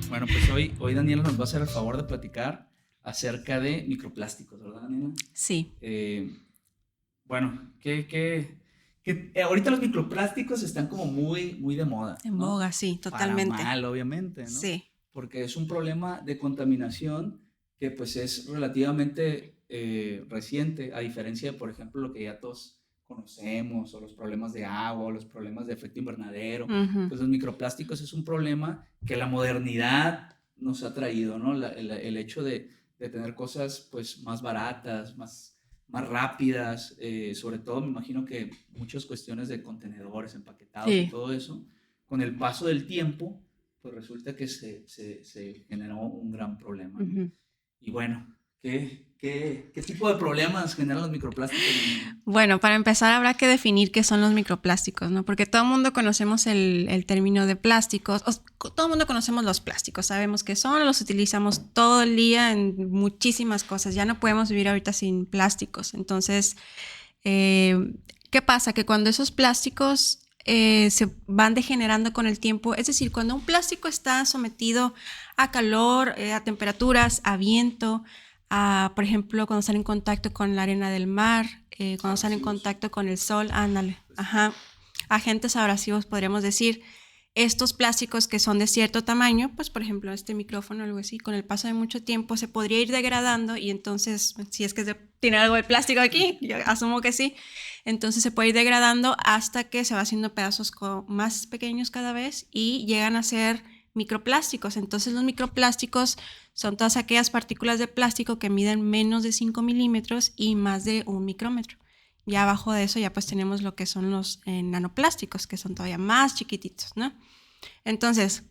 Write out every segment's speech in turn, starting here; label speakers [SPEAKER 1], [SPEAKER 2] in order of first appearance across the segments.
[SPEAKER 1] Bueno, pues hoy Daniela nos va a hacer el favor de platicar acerca de microplásticos, ¿verdad, Daniela?
[SPEAKER 2] Sí,
[SPEAKER 1] Eh, bueno, ahorita los microplásticos están como muy de moda,
[SPEAKER 2] en
[SPEAKER 1] ¿no?
[SPEAKER 2] boga, sí,
[SPEAKER 1] Para
[SPEAKER 2] totalmente.
[SPEAKER 1] mal, obviamente, ¿no?
[SPEAKER 2] Sí.
[SPEAKER 1] Porque es un problema de contaminación que pues es relativamente reciente, a diferencia de, por ejemplo, lo que ya todos conocemos, o los problemas de agua, o los problemas de efecto invernadero.
[SPEAKER 2] Ujú.
[SPEAKER 1] Pues los microplásticos es un problema que la modernidad nos ha traído, ¿no? El hecho de tener cosas pues más baratas, más rápidas, sobre todo me imagino que muchas cuestiones de contenedores, empaquetados y
[SPEAKER 2] Sí.
[SPEAKER 1] todo eso, con el paso del tiempo, pues resulta que se generó un gran problema, ¿no?
[SPEAKER 2] Ujú.
[SPEAKER 1] Y bueno, ¿qué tipo de problemas generan los microplásticos, Daniela?
[SPEAKER 2] Bueno, para empezar habrá que definir qué son los microplásticos, ¿no? Porque todo el mundo conocemos el término de plásticos, todo el mundo conocemos los plásticos, sabemos qué son, los utilizamos todo el día en muchísimas cosas, ya no podemos vivir ahorita sin plásticos. Entonces, ¿qué pasa? Que cuando esos plásticos se van degenerando con el tiempo, es decir, cuando un plástico está sometido a calor, a temperaturas, a viento, por ejemplo, cuando están en contacto con la arena del mar, cuando están en
[SPEAKER 1] Abrasivos.
[SPEAKER 2] contacto con el sol, ándale, ajá, agentes abrasivos podríamos decir. Estos plásticos que son de cierto tamaño, pues por ejemplo este micrófono o algo así, con el paso de mucho tiempo se podría ir degradando y entonces, si es que tiene algo de plástico aquí, yo asumo que sí, entonces se puede ir degradando hasta que se va haciendo pedazos más pequeños cada vez y llegan a ser microplásticos. Entonces los microplásticos son todas aquellas partículas de plástico que miden menos de 5 milímetros y más de 1 micrómetro. Ya abajo de eso ya pues tenemos lo que son los nanoplásticos, que son todavía más chiquititos, ¿no? Entonces,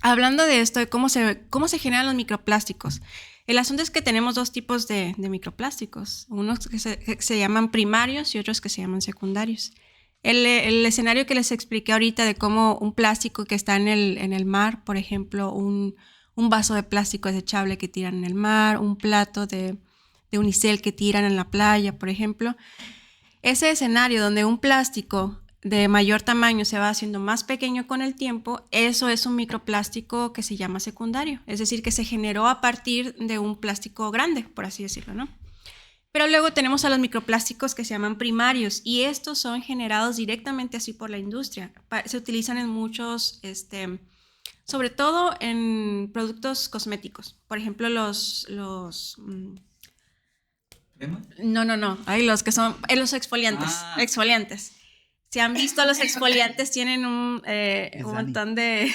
[SPEAKER 2] hablando de esto, de cómo se generan los microplásticos, el asunto es que tenemos dos tipos de microplásticos, unos que se llaman primarios y otros que se llaman secundarios. El escenario que les expliqué ahorita de cómo un plástico que está en el mar, por ejemplo, un vaso de plástico desechable que tiran en el mar, un plato de unicel que tiran en la playa, por ejemplo, ese escenario donde un plástico de mayor tamaño se va haciendo más pequeño con el tiempo, eso es un microplástico que se llama secundario, es decir, que se generó a partir de un plástico grande, por así decirlo, ¿no? Pero luego tenemos a los microplásticos que se llaman primarios y estos son generados directamente así por la industria. Se utilizan en muchos, sobre todo en productos cosméticos. Por ejemplo,
[SPEAKER 1] ¿Tema?
[SPEAKER 2] no. Hay los que son los exfoliantes.
[SPEAKER 1] Ah,
[SPEAKER 2] Exfoliantes. Si han visto, los exfoliantes tienen
[SPEAKER 1] es
[SPEAKER 2] un
[SPEAKER 1] Dani.
[SPEAKER 2] montón de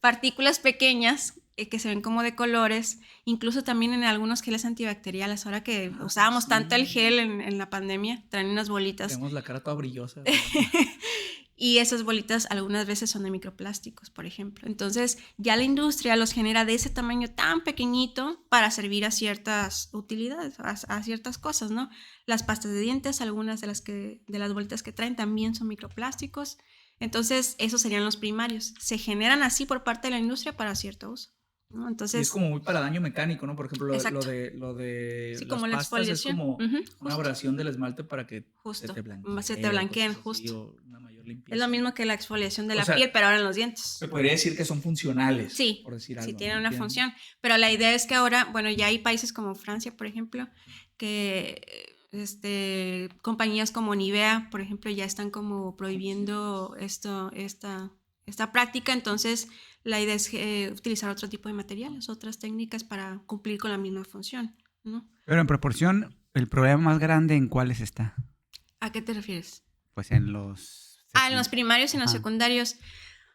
[SPEAKER 2] partículas pequeñas que se ven como de colores, incluso también en algunos geles antibacteriales. Ahora que usábamos tanto el
[SPEAKER 1] Sí.
[SPEAKER 2] gel en la pandemia, traen unas bolitas
[SPEAKER 1] Tenemos la cara toda brillosa, ¿verdad?
[SPEAKER 2] y esas bolitas algunas veces son de microplásticos, por ejemplo. Entonces ya la industria los genera de ese tamaño tan pequeñito para servir a ciertas utilidades, a ciertas cosas, ¿no? Las pastas de dientes, algunas de las bolitas que traen también son microplásticos. Entonces esos serían los primarios. Se generan así por parte de la industria para cierto uso, ¿no?
[SPEAKER 1] Y es
[SPEAKER 2] Entonces,
[SPEAKER 1] como muy para daño mecánico, ¿no? Por ejemplo,
[SPEAKER 2] exacto.
[SPEAKER 1] lo de
[SPEAKER 2] Sí,
[SPEAKER 1] las
[SPEAKER 2] como la
[SPEAKER 1] pastas es
[SPEAKER 2] exfoliación.
[SPEAKER 1] como una
[SPEAKER 2] Justo,
[SPEAKER 1] abrasión del esmate para que se
[SPEAKER 2] justo.
[SPEAKER 1] te
[SPEAKER 2] Se te
[SPEAKER 1] blanquee o
[SPEAKER 2] blanquean,
[SPEAKER 1] cosas así,
[SPEAKER 2] justo.
[SPEAKER 1] o una mayor
[SPEAKER 2] Es lo
[SPEAKER 1] limpieza, ¿no?
[SPEAKER 2] mismo que la exfoliación de
[SPEAKER 1] O
[SPEAKER 2] la piel,
[SPEAKER 1] sea,
[SPEAKER 2] pero ahora en los dientes.
[SPEAKER 1] se podría decir que son funcionales, por
[SPEAKER 2] Sí,
[SPEAKER 1] decir
[SPEAKER 2] sí
[SPEAKER 1] algo, ¿no?
[SPEAKER 2] tienen una
[SPEAKER 1] Tienen,
[SPEAKER 2] función, pero la idea es que ahora, bueno, ya hay países como Francia, por ejemplo, que compañías como Nivea, por ejemplo, ya están como prohibiendo esta práctica, entonces la idea es utilizar otro tipo de materiales, otras técnicas para cumplir con la misma función, ¿no?
[SPEAKER 3] Pero en proporción, ¿el problema más grande en cuáles está?
[SPEAKER 2] ¿A qué te refieres?
[SPEAKER 3] Pues en los
[SPEAKER 2] En los primarios y en los
[SPEAKER 3] Ajá.
[SPEAKER 2] secundarios.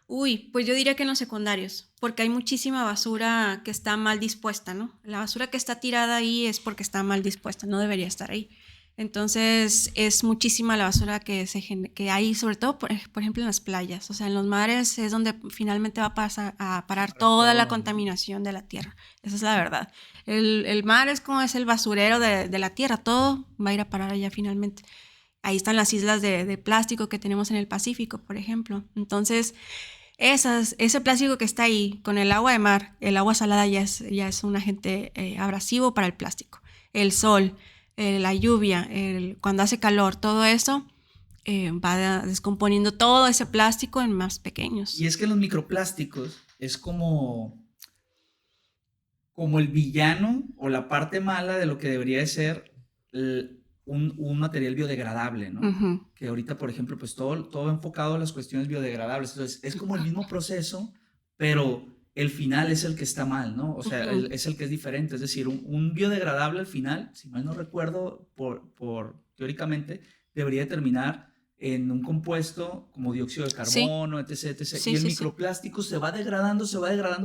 [SPEAKER 2] Uy, pues yo diría que en los secundarios, porque hay muchísima basura que está mal dispuesta, ¿no? La basura que está tirada ahí es porque está mal dispuesta, no debería estar ahí. Entonces es muchísima la basura que hay, sobre todo, por ejemplo, en las playas. O sea, en los mares es donde finalmente va a parar
[SPEAKER 1] para
[SPEAKER 2] toda la
[SPEAKER 1] todo, ¿no?
[SPEAKER 2] contaminación de la tierra. Esa es la verdad. El mar es como es el basurero de la tierra, todo va a ir a parar allá finalmente. Ahí están las islas de plástico que tenemos en el Pacífico, por ejemplo. Entonces, ese plástico que está ahí con el agua de mar, el agua salada ya es un agente abrasivo para el plástico. El sol, la lluvia, cuando hace calor, todo eso va descomponiendo todo ese plástico en más pequeños.
[SPEAKER 1] Y es que los microplásticos es como el villano o la parte mala de lo que debería de ser un material biodegradable, ¿no?
[SPEAKER 2] Ujú.
[SPEAKER 1] Que ahorita, por ejemplo, pues todo enfocado a las cuestiones biodegradables. Entonces, es como el mismo proceso, pero el final es el que está mal, ¿no? O sea,
[SPEAKER 2] Ujú.
[SPEAKER 1] es el que es diferente. Es decir, un biodegradable al final, si mal no recuerdo, teóricamente, debería terminar en un compuesto como dióxido de
[SPEAKER 2] Sí,
[SPEAKER 1] carbono, etc, etc.
[SPEAKER 2] sí,
[SPEAKER 1] Y el
[SPEAKER 2] sí, sí.
[SPEAKER 1] microplástico se va degradando,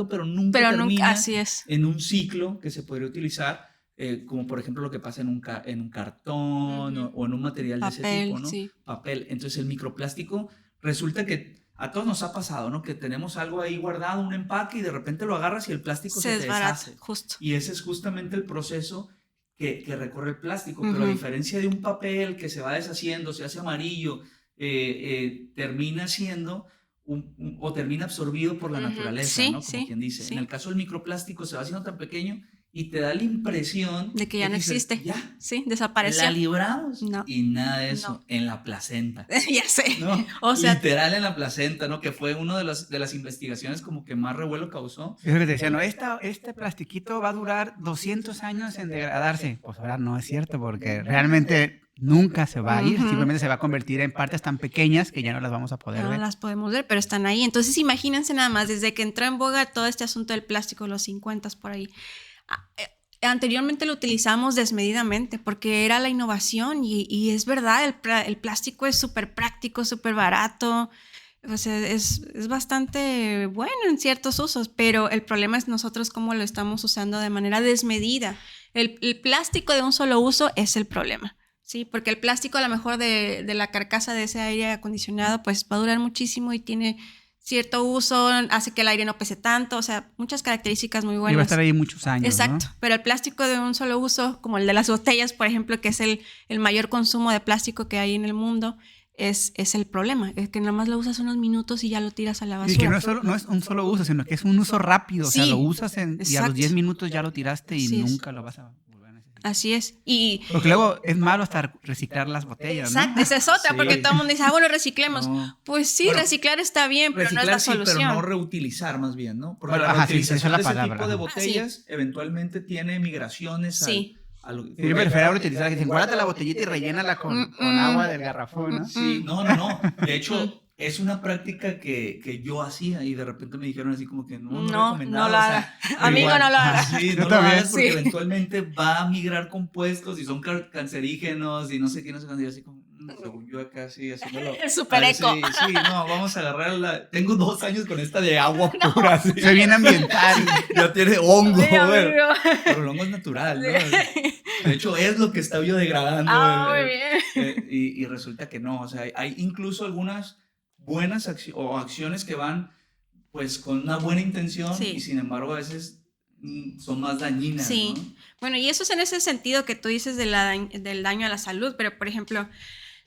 [SPEAKER 1] pero nunca
[SPEAKER 2] Pero nunca,
[SPEAKER 1] termina
[SPEAKER 2] así es.
[SPEAKER 1] en un ciclo que se podría utilizar, como por ejemplo lo que pasa en un cartón
[SPEAKER 2] Ujú.
[SPEAKER 1] o en un material de ese tipo,
[SPEAKER 2] Papel,
[SPEAKER 1] ¿no?
[SPEAKER 2] sí.
[SPEAKER 1] Papel. Entonces el microplástico resulta que a todos nos ha pasado, ¿no? Que tenemos algo ahí guardado, un empaque, y de repente lo agarras y el plástico
[SPEAKER 2] Se
[SPEAKER 1] se te
[SPEAKER 2] desbarata,
[SPEAKER 1] deshace.
[SPEAKER 2] justo.
[SPEAKER 1] Y ese es justamente el proceso que recorre el plástico, pero a
[SPEAKER 2] Ujú.
[SPEAKER 1] diferencia de un papel que se va deshaciendo, se hace amarillo, termina siendo o termina absorbido por la
[SPEAKER 2] Ujú.
[SPEAKER 1] naturaleza,
[SPEAKER 2] Sí,
[SPEAKER 1] ¿no? Como
[SPEAKER 2] sí,
[SPEAKER 1] quien dice. En el
[SPEAKER 2] sí.
[SPEAKER 1] caso del microplástico se va haciendo tan pequeño y te da la impresión
[SPEAKER 2] De que
[SPEAKER 1] de
[SPEAKER 2] ya
[SPEAKER 1] que
[SPEAKER 2] no
[SPEAKER 1] dices,
[SPEAKER 2] existe.
[SPEAKER 1] ya,
[SPEAKER 2] Sí,
[SPEAKER 1] la
[SPEAKER 2] desapareció.
[SPEAKER 1] libramos,
[SPEAKER 2] No,
[SPEAKER 1] y nada de
[SPEAKER 2] no.
[SPEAKER 1] eso, en la placenta,
[SPEAKER 2] Ya sé.
[SPEAKER 1] ¿no?
[SPEAKER 2] O sea,
[SPEAKER 1] Literal en la placenta, ¿no? Que fue una de las investigaciones como que más revuelo causó.
[SPEAKER 3] Es lo que te decía, no, este plastiquito va a durar 200 años en degradarse. Pues ahora no es cierto, porque realmente nunca se va a ir,
[SPEAKER 2] ujú.
[SPEAKER 3] simplemente se va a convertir en partes tan pequeñas que ya no las vamos a poder
[SPEAKER 2] Ya no
[SPEAKER 3] ver.
[SPEAKER 2] las podemos ver, pero están ahí. Entonces, imagínense nada más, desde que entró en boga todo este asunto del plástico, los 50 por ahí. Ah, Anteriormente lo utilizamos desmedidamente porque era la innovación y es verdad, el plástico es súper práctico, súper barato. O sea, es bastante bueno en ciertos usos, pero el problema es nosotros cómo lo estamos usando de manera desmedida. El plástico de un solo uso es el problema, ¿sí? Porque el plástico a lo mejor de la carcasa de ese aire acondicionado pues va a durar muchísimo y tiene cierto uso, hace que el aire no pese tanto, o sea, muchas características muy
[SPEAKER 3] Y va a
[SPEAKER 2] buenas.
[SPEAKER 3] estar ahí muchos años,
[SPEAKER 2] Exacto,
[SPEAKER 3] ¿no?
[SPEAKER 2] pero el plástico de un solo uso, como el de las botellas, por ejemplo, que es el mayor consumo de plástico que hay en el mundo, es el problema, es que nada más lo usas unos minutos y ya lo tiras a la
[SPEAKER 3] Y que
[SPEAKER 2] basura.
[SPEAKER 3] no es un solo uso, sino que es un uso rápido. O sea, lo
[SPEAKER 2] Sí,
[SPEAKER 3] usas y a los
[SPEAKER 2] exacto.
[SPEAKER 3] 10 minutos ya lo tiraste y
[SPEAKER 2] Así es.
[SPEAKER 3] nunca lo vas a volver a necesitar.
[SPEAKER 2] Así es. Y
[SPEAKER 3] Porque luego es malo hasta reciclar las botellas, ¿no?
[SPEAKER 2] exacto, esa es otra,
[SPEAKER 1] Sí.
[SPEAKER 2] porque todo el mundo dice, bueno, reciclemos.
[SPEAKER 1] No.
[SPEAKER 2] Pues sí,
[SPEAKER 1] Bueno,
[SPEAKER 2] reciclar está bien, pero no es la
[SPEAKER 1] reciclar sí, pero
[SPEAKER 2] solución.
[SPEAKER 1] no reutilizar más bien, ¿no? Porque
[SPEAKER 3] Bueno,
[SPEAKER 1] la
[SPEAKER 3] ajá, sí, esa es
[SPEAKER 1] reutilización
[SPEAKER 3] la
[SPEAKER 1] de ese
[SPEAKER 3] palabra,
[SPEAKER 1] tipo de
[SPEAKER 3] ajá.
[SPEAKER 1] botellas eventualmente tiene migraciones
[SPEAKER 2] Sí.
[SPEAKER 3] Sí, yo prefiero reutilizar, que dicen, guárdate la botellita y rellénala con agua del garrafón, ¿no?
[SPEAKER 1] Sí, no. De
[SPEAKER 2] Mm.
[SPEAKER 1] hecho, es una práctica que yo hacía y de repente me dijeron así como que no
[SPEAKER 2] No,
[SPEAKER 1] recomendado.
[SPEAKER 2] no lo
[SPEAKER 1] O
[SPEAKER 2] haga.
[SPEAKER 1] sea,
[SPEAKER 2] Amigo,
[SPEAKER 1] igual,
[SPEAKER 2] no lo haga.
[SPEAKER 1] sí,
[SPEAKER 3] Yo
[SPEAKER 1] no lo
[SPEAKER 3] también.
[SPEAKER 1] hagas porque
[SPEAKER 2] Sí.
[SPEAKER 1] eventualmente va a migrar compuestos y son cancerígenos y no sé qué, no sé cuándo. Y así como, según yo acá sí, haciéndolo.
[SPEAKER 2] El super
[SPEAKER 1] A ver,
[SPEAKER 2] eco.
[SPEAKER 1] sí, no, vamos a agarrar la. Tengo 2 años con esta de agua pura, sí.
[SPEAKER 3] Soy bien ambiental.
[SPEAKER 1] Ya tiene hongo,
[SPEAKER 2] Sí,
[SPEAKER 1] a ver.
[SPEAKER 2] amigo.
[SPEAKER 1] Pero el hongo es natural, ¿no? De hecho, es lo que está biodegradando.
[SPEAKER 2] Muy bien.
[SPEAKER 1] Y resulta que no. O sea, hay incluso algunas buenas acciones que van pues con una buena intención y
[SPEAKER 2] Sí.
[SPEAKER 1] sin embargo a veces son más dañinas,
[SPEAKER 2] Sí.
[SPEAKER 1] ¿no?
[SPEAKER 2] Bueno, y eso es en ese sentido que tú dices del daño a la salud, pero por ejemplo,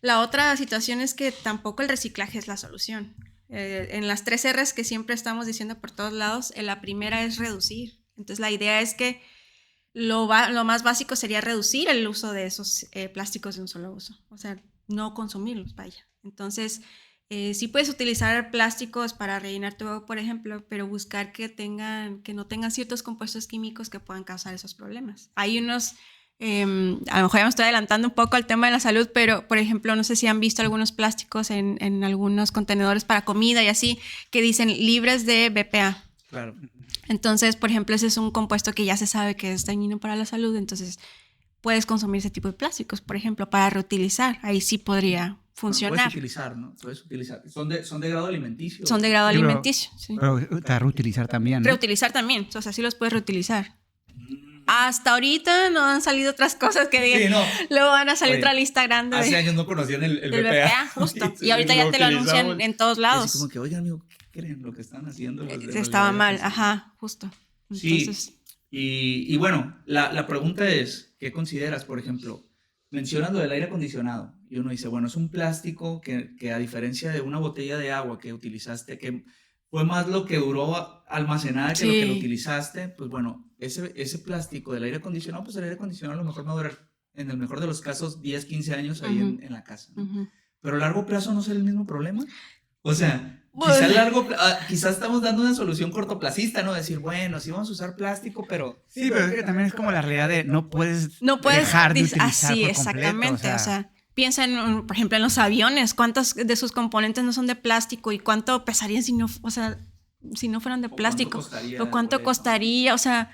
[SPEAKER 2] la otra situación es que tampoco el reciclaje es la solución. En las 3 R's que siempre estamos diciendo por todos lados, la primera es reducir. Entonces la idea es que lo más básico sería reducir el uso de esos plásticos de un solo uso, o sea, no consumirlos, vaya. Entonces, sí puedes utilizar plásticos para rellenar tu agua, por ejemplo, pero buscar que no tengan ciertos compuestos químicos que puedan causar esos problemas. Hay unos, a lo mejor ya me estoy adelantando un poco al tema de la salud, pero por ejemplo, no sé si han visto algunos plásticos en algunos contenedores para comida y así, que dicen libres de BPA.
[SPEAKER 1] Claro.
[SPEAKER 2] Entonces, por ejemplo, ese es un compuesto que ya se sabe que es dañino para la salud, entonces puedes consumir ese tipo de plásticos, por ejemplo, para reutilizar. Ahí sí podría funcionar.
[SPEAKER 1] Puedes utilizar, ¿no? Puedes utilizar. Son de grado alimenticio.
[SPEAKER 2] Son de grado
[SPEAKER 3] Sí, pero-
[SPEAKER 2] alimenticio. Sí.
[SPEAKER 3] Pero reutilizar también, ¿no?
[SPEAKER 2] Reutilizar también, o sea, sí los puedes reutilizar. Hasta ahorita no han salido otras cosas que digan.
[SPEAKER 1] Sí, no.
[SPEAKER 2] Luego van a salir
[SPEAKER 1] Oye,
[SPEAKER 2] otra lista grande
[SPEAKER 1] Hace años no conocían el
[SPEAKER 2] del BPA, justo. Y ahorita ya te lo anuncian en todos
[SPEAKER 1] Y
[SPEAKER 2] lados.
[SPEAKER 1] así como que, oigan, amigo, ¿qué creen lo que están haciendo? Pues,
[SPEAKER 2] Estaba mal,
[SPEAKER 1] pues,
[SPEAKER 2] ajá, justo. Entonces,
[SPEAKER 1] Sí, y bueno, la pregunta es, ¿qué consideras, por ejemplo? Mencionas lo del aire acondicionado y uno dice, bueno, es un plástico que a diferencia de una botella de agua que utilizaste, que fue más lo que duró almacenada que lo que lo
[SPEAKER 2] Sí.
[SPEAKER 1] utilizaste, pues bueno, ese plástico del aire acondicionado, pues el aire acondicionado a lo mejor va a durar, en el mejor de los casos, 10, 15 años ahí
[SPEAKER 2] Ujú.
[SPEAKER 1] en la casa, ¿no?
[SPEAKER 2] Ujú.
[SPEAKER 1] Pero a largo plazo no será el mismo problema. O sea, Quizás estamos dando una solución cortoplacista, ¿no? Decir, bueno, sí vamos a usar plástico, pero...
[SPEAKER 3] Sí, pero es que también es como la realidad de no puedes dejar de utilizar
[SPEAKER 2] así,
[SPEAKER 3] por
[SPEAKER 2] exactamente,
[SPEAKER 3] completo,
[SPEAKER 2] o sea, piensa en, por ejemplo, en los aviones, cuántos de sus componentes no son de plástico y cuánto pesarían si no, o sea, si no fueran de plástico, o cuánto costaría, o sea,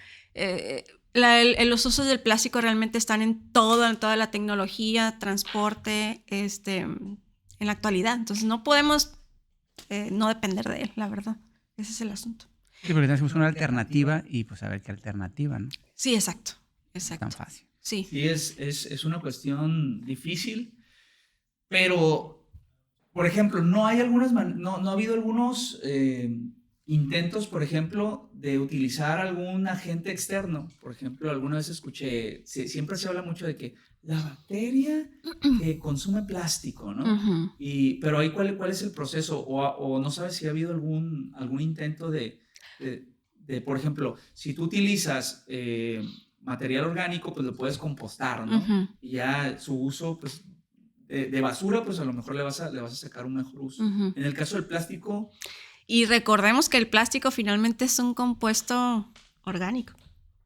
[SPEAKER 2] los usos del plástico realmente están en toda la tecnología, transporte, en la actualidad, entonces no podemos no depender de él, la verdad, ese es el asunto.
[SPEAKER 3] Sí, porque tenemos una alternativa y pues a ver qué alternativa, ¿no?
[SPEAKER 2] Sí, exacto.
[SPEAKER 3] Es tan fácil.
[SPEAKER 2] Sí,
[SPEAKER 1] es una cuestión difícil, pero, por ejemplo, no ha habido algunos intentos, por ejemplo, de utilizar algún agente externo. Por ejemplo, alguna vez escuché, siempre se habla mucho de que la bacteria que consume plástico, ¿no?
[SPEAKER 2] uh-huh.
[SPEAKER 1] Pero ahí, ¿cuál es el proceso? O no sabes si ha habido algún intento de, por ejemplo, si tú utilizas material orgánico, pues lo puedes compostar, ¿no?
[SPEAKER 2] Uh-huh.
[SPEAKER 1] Y ya su uso, pues, de basura, pues a lo mejor le vas a sacar un mejor uso.
[SPEAKER 2] Uh-huh.
[SPEAKER 1] En el caso del plástico...
[SPEAKER 2] Y recordemos que el plástico finalmente es un compuesto orgánico.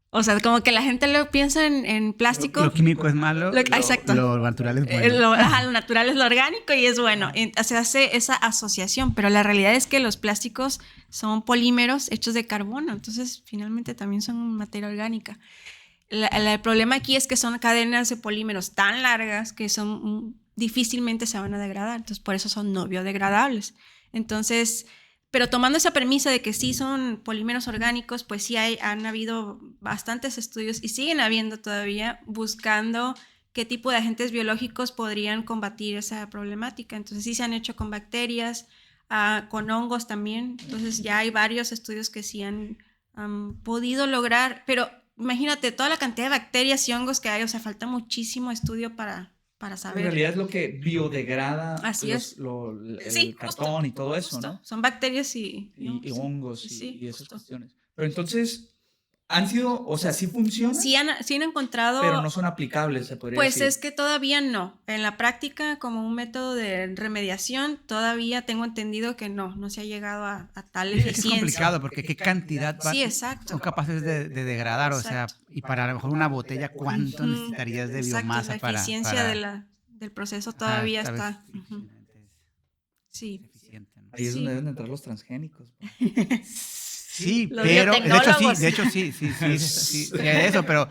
[SPEAKER 2] O sea, como que la gente lo piensa en plástico.
[SPEAKER 3] Lo químico es malo,
[SPEAKER 2] exacto.
[SPEAKER 3] Lo natural es bueno.
[SPEAKER 2] Lo natural es lo orgánico y es bueno. Se hace esa asociación, pero la realidad es que los plásticos son polímeros hechos de carbono, entonces finalmente también son materia orgánica. El problema aquí es que son cadenas de polímeros tan largas que difícilmente se van a degradar, entonces por eso son no biodegradables. Entonces... Pero tomando esa premisa de que sí son polímeros orgánicos, pues sí han habido bastantes estudios y siguen habiendo todavía buscando qué tipo de agentes biológicos podrían combatir esa problemática. Entonces sí se han hecho con bacterias, con hongos también. Entonces ya hay varios estudios que sí han podido lograr, pero imagínate toda la cantidad de bacterias y hongos que hay, o sea, falta muchísimo estudio para saber.
[SPEAKER 1] En realidad es lo que biodegrada
[SPEAKER 2] el
[SPEAKER 1] cartón justo, y todo eso,
[SPEAKER 2] justo.
[SPEAKER 1] ¿no?
[SPEAKER 2] Son bacterias y
[SPEAKER 1] hongos
[SPEAKER 2] sí,
[SPEAKER 1] y esas cuestiones. Pero entonces, han sido, o sea, ¿sí funcionan?
[SPEAKER 2] Sí han encontrado...
[SPEAKER 1] Pero no son aplicables, se podría decir.
[SPEAKER 2] Pues es que todavía no. En la práctica, como un método de remediación, todavía tengo entendido que no se ha llegado a tal eficiencia.
[SPEAKER 3] Es complicado porque qué cantidad
[SPEAKER 2] son
[SPEAKER 3] capaces de degradar, exacto. O sea, y para a lo mejor una botella, ¿cuánto necesitarías de biomasa para...?
[SPEAKER 2] La eficiencia del proceso todavía está... Sí.
[SPEAKER 1] Ahí es donde deben entrar los transgénicos.
[SPEAKER 3] Sí, pero de hecho sí, eso, pero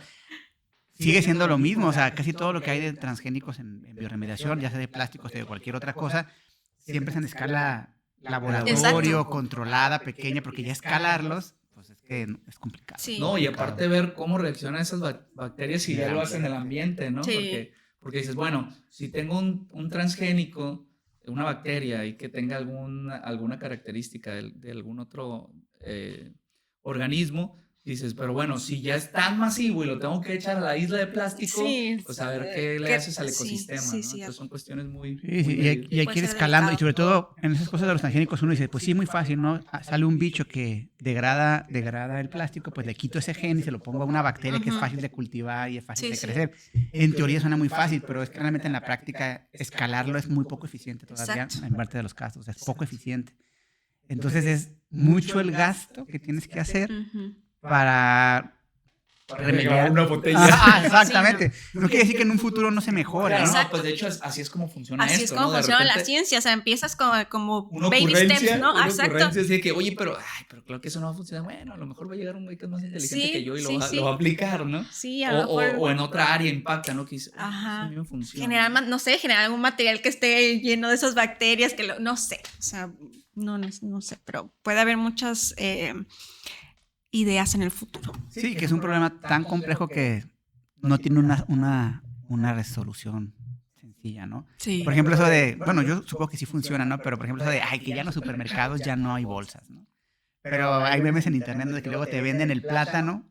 [SPEAKER 3] sigue siendo lo mismo, o sea, casi todo lo que hay de transgénicos en bioremediación, ya sea de plásticos o de cualquier otra cosa, siempre es en escala laboratorio, controlada, pequeña, porque ya escalarlos, pues es que es complicado.
[SPEAKER 2] Sí.
[SPEAKER 1] No, y aparte ver cómo reaccionan esas bacterias si ya lo hacen en el ambiente, ¿no?
[SPEAKER 2] Sí.
[SPEAKER 1] Porque dices, bueno, si tengo un transgénico, una bacteria y que tenga alguna característica de algún otro organismo, dices, pero bueno, si ya es tan masivo y lo tengo que echar a la isla de plástico, pues a ver qué le haces al ecosistema, ¿no? Entonces son cuestiones muy...
[SPEAKER 3] y hay que ir escalando, y sobre todo en esas cosas de los transgénicos uno dice, pues sí, muy fácil, ¿no? Sale un bicho que degrada el plástico, pues le quito ese gen y se lo pongo a una bacteria que es fácil de cultivar y es fácil de crecer. En teoría suena muy fácil, pero es que realmente en la práctica escalarlo es muy poco eficiente todavía, en parte de los casos, es poco eficiente. Entonces es mucho el gasto que tienes que hacer para
[SPEAKER 1] remediar una botella.
[SPEAKER 3] Exactamente. No quiere decir que en un futuro no se mejore, ¿no?
[SPEAKER 1] No, pues de hecho así es como funciona esto,
[SPEAKER 2] Así es como funciona la ciencia, o sea, empiezas como baby steps, ¿no?
[SPEAKER 1] Exacto. Así que, oye, pero claro que eso no va a funcionar. Bueno, a lo mejor va a llegar un güey que es más inteligente que yo y lo va a aplicar, ¿no?
[SPEAKER 2] Sí, a lo mejor.
[SPEAKER 1] O en otra área impacta, ¿no? Que dice,
[SPEAKER 2] a
[SPEAKER 1] mí me funciona.
[SPEAKER 2] Generar algún material que esté lleno de esas bacterias, no sé, o sea, no sé, pero puede haber muchas ideas en el futuro.
[SPEAKER 3] Sí, que es un problema tan complejo que no tiene una resolución sencilla, ¿no?
[SPEAKER 2] Sí.
[SPEAKER 3] Por ejemplo, eso de, bueno, yo supongo que sí funciona, ¿no? Pero por ejemplo, eso de, que ya en los supermercados ya no hay bolsas, ¿no? Pero hay memes en internet donde que luego te venden el plátano,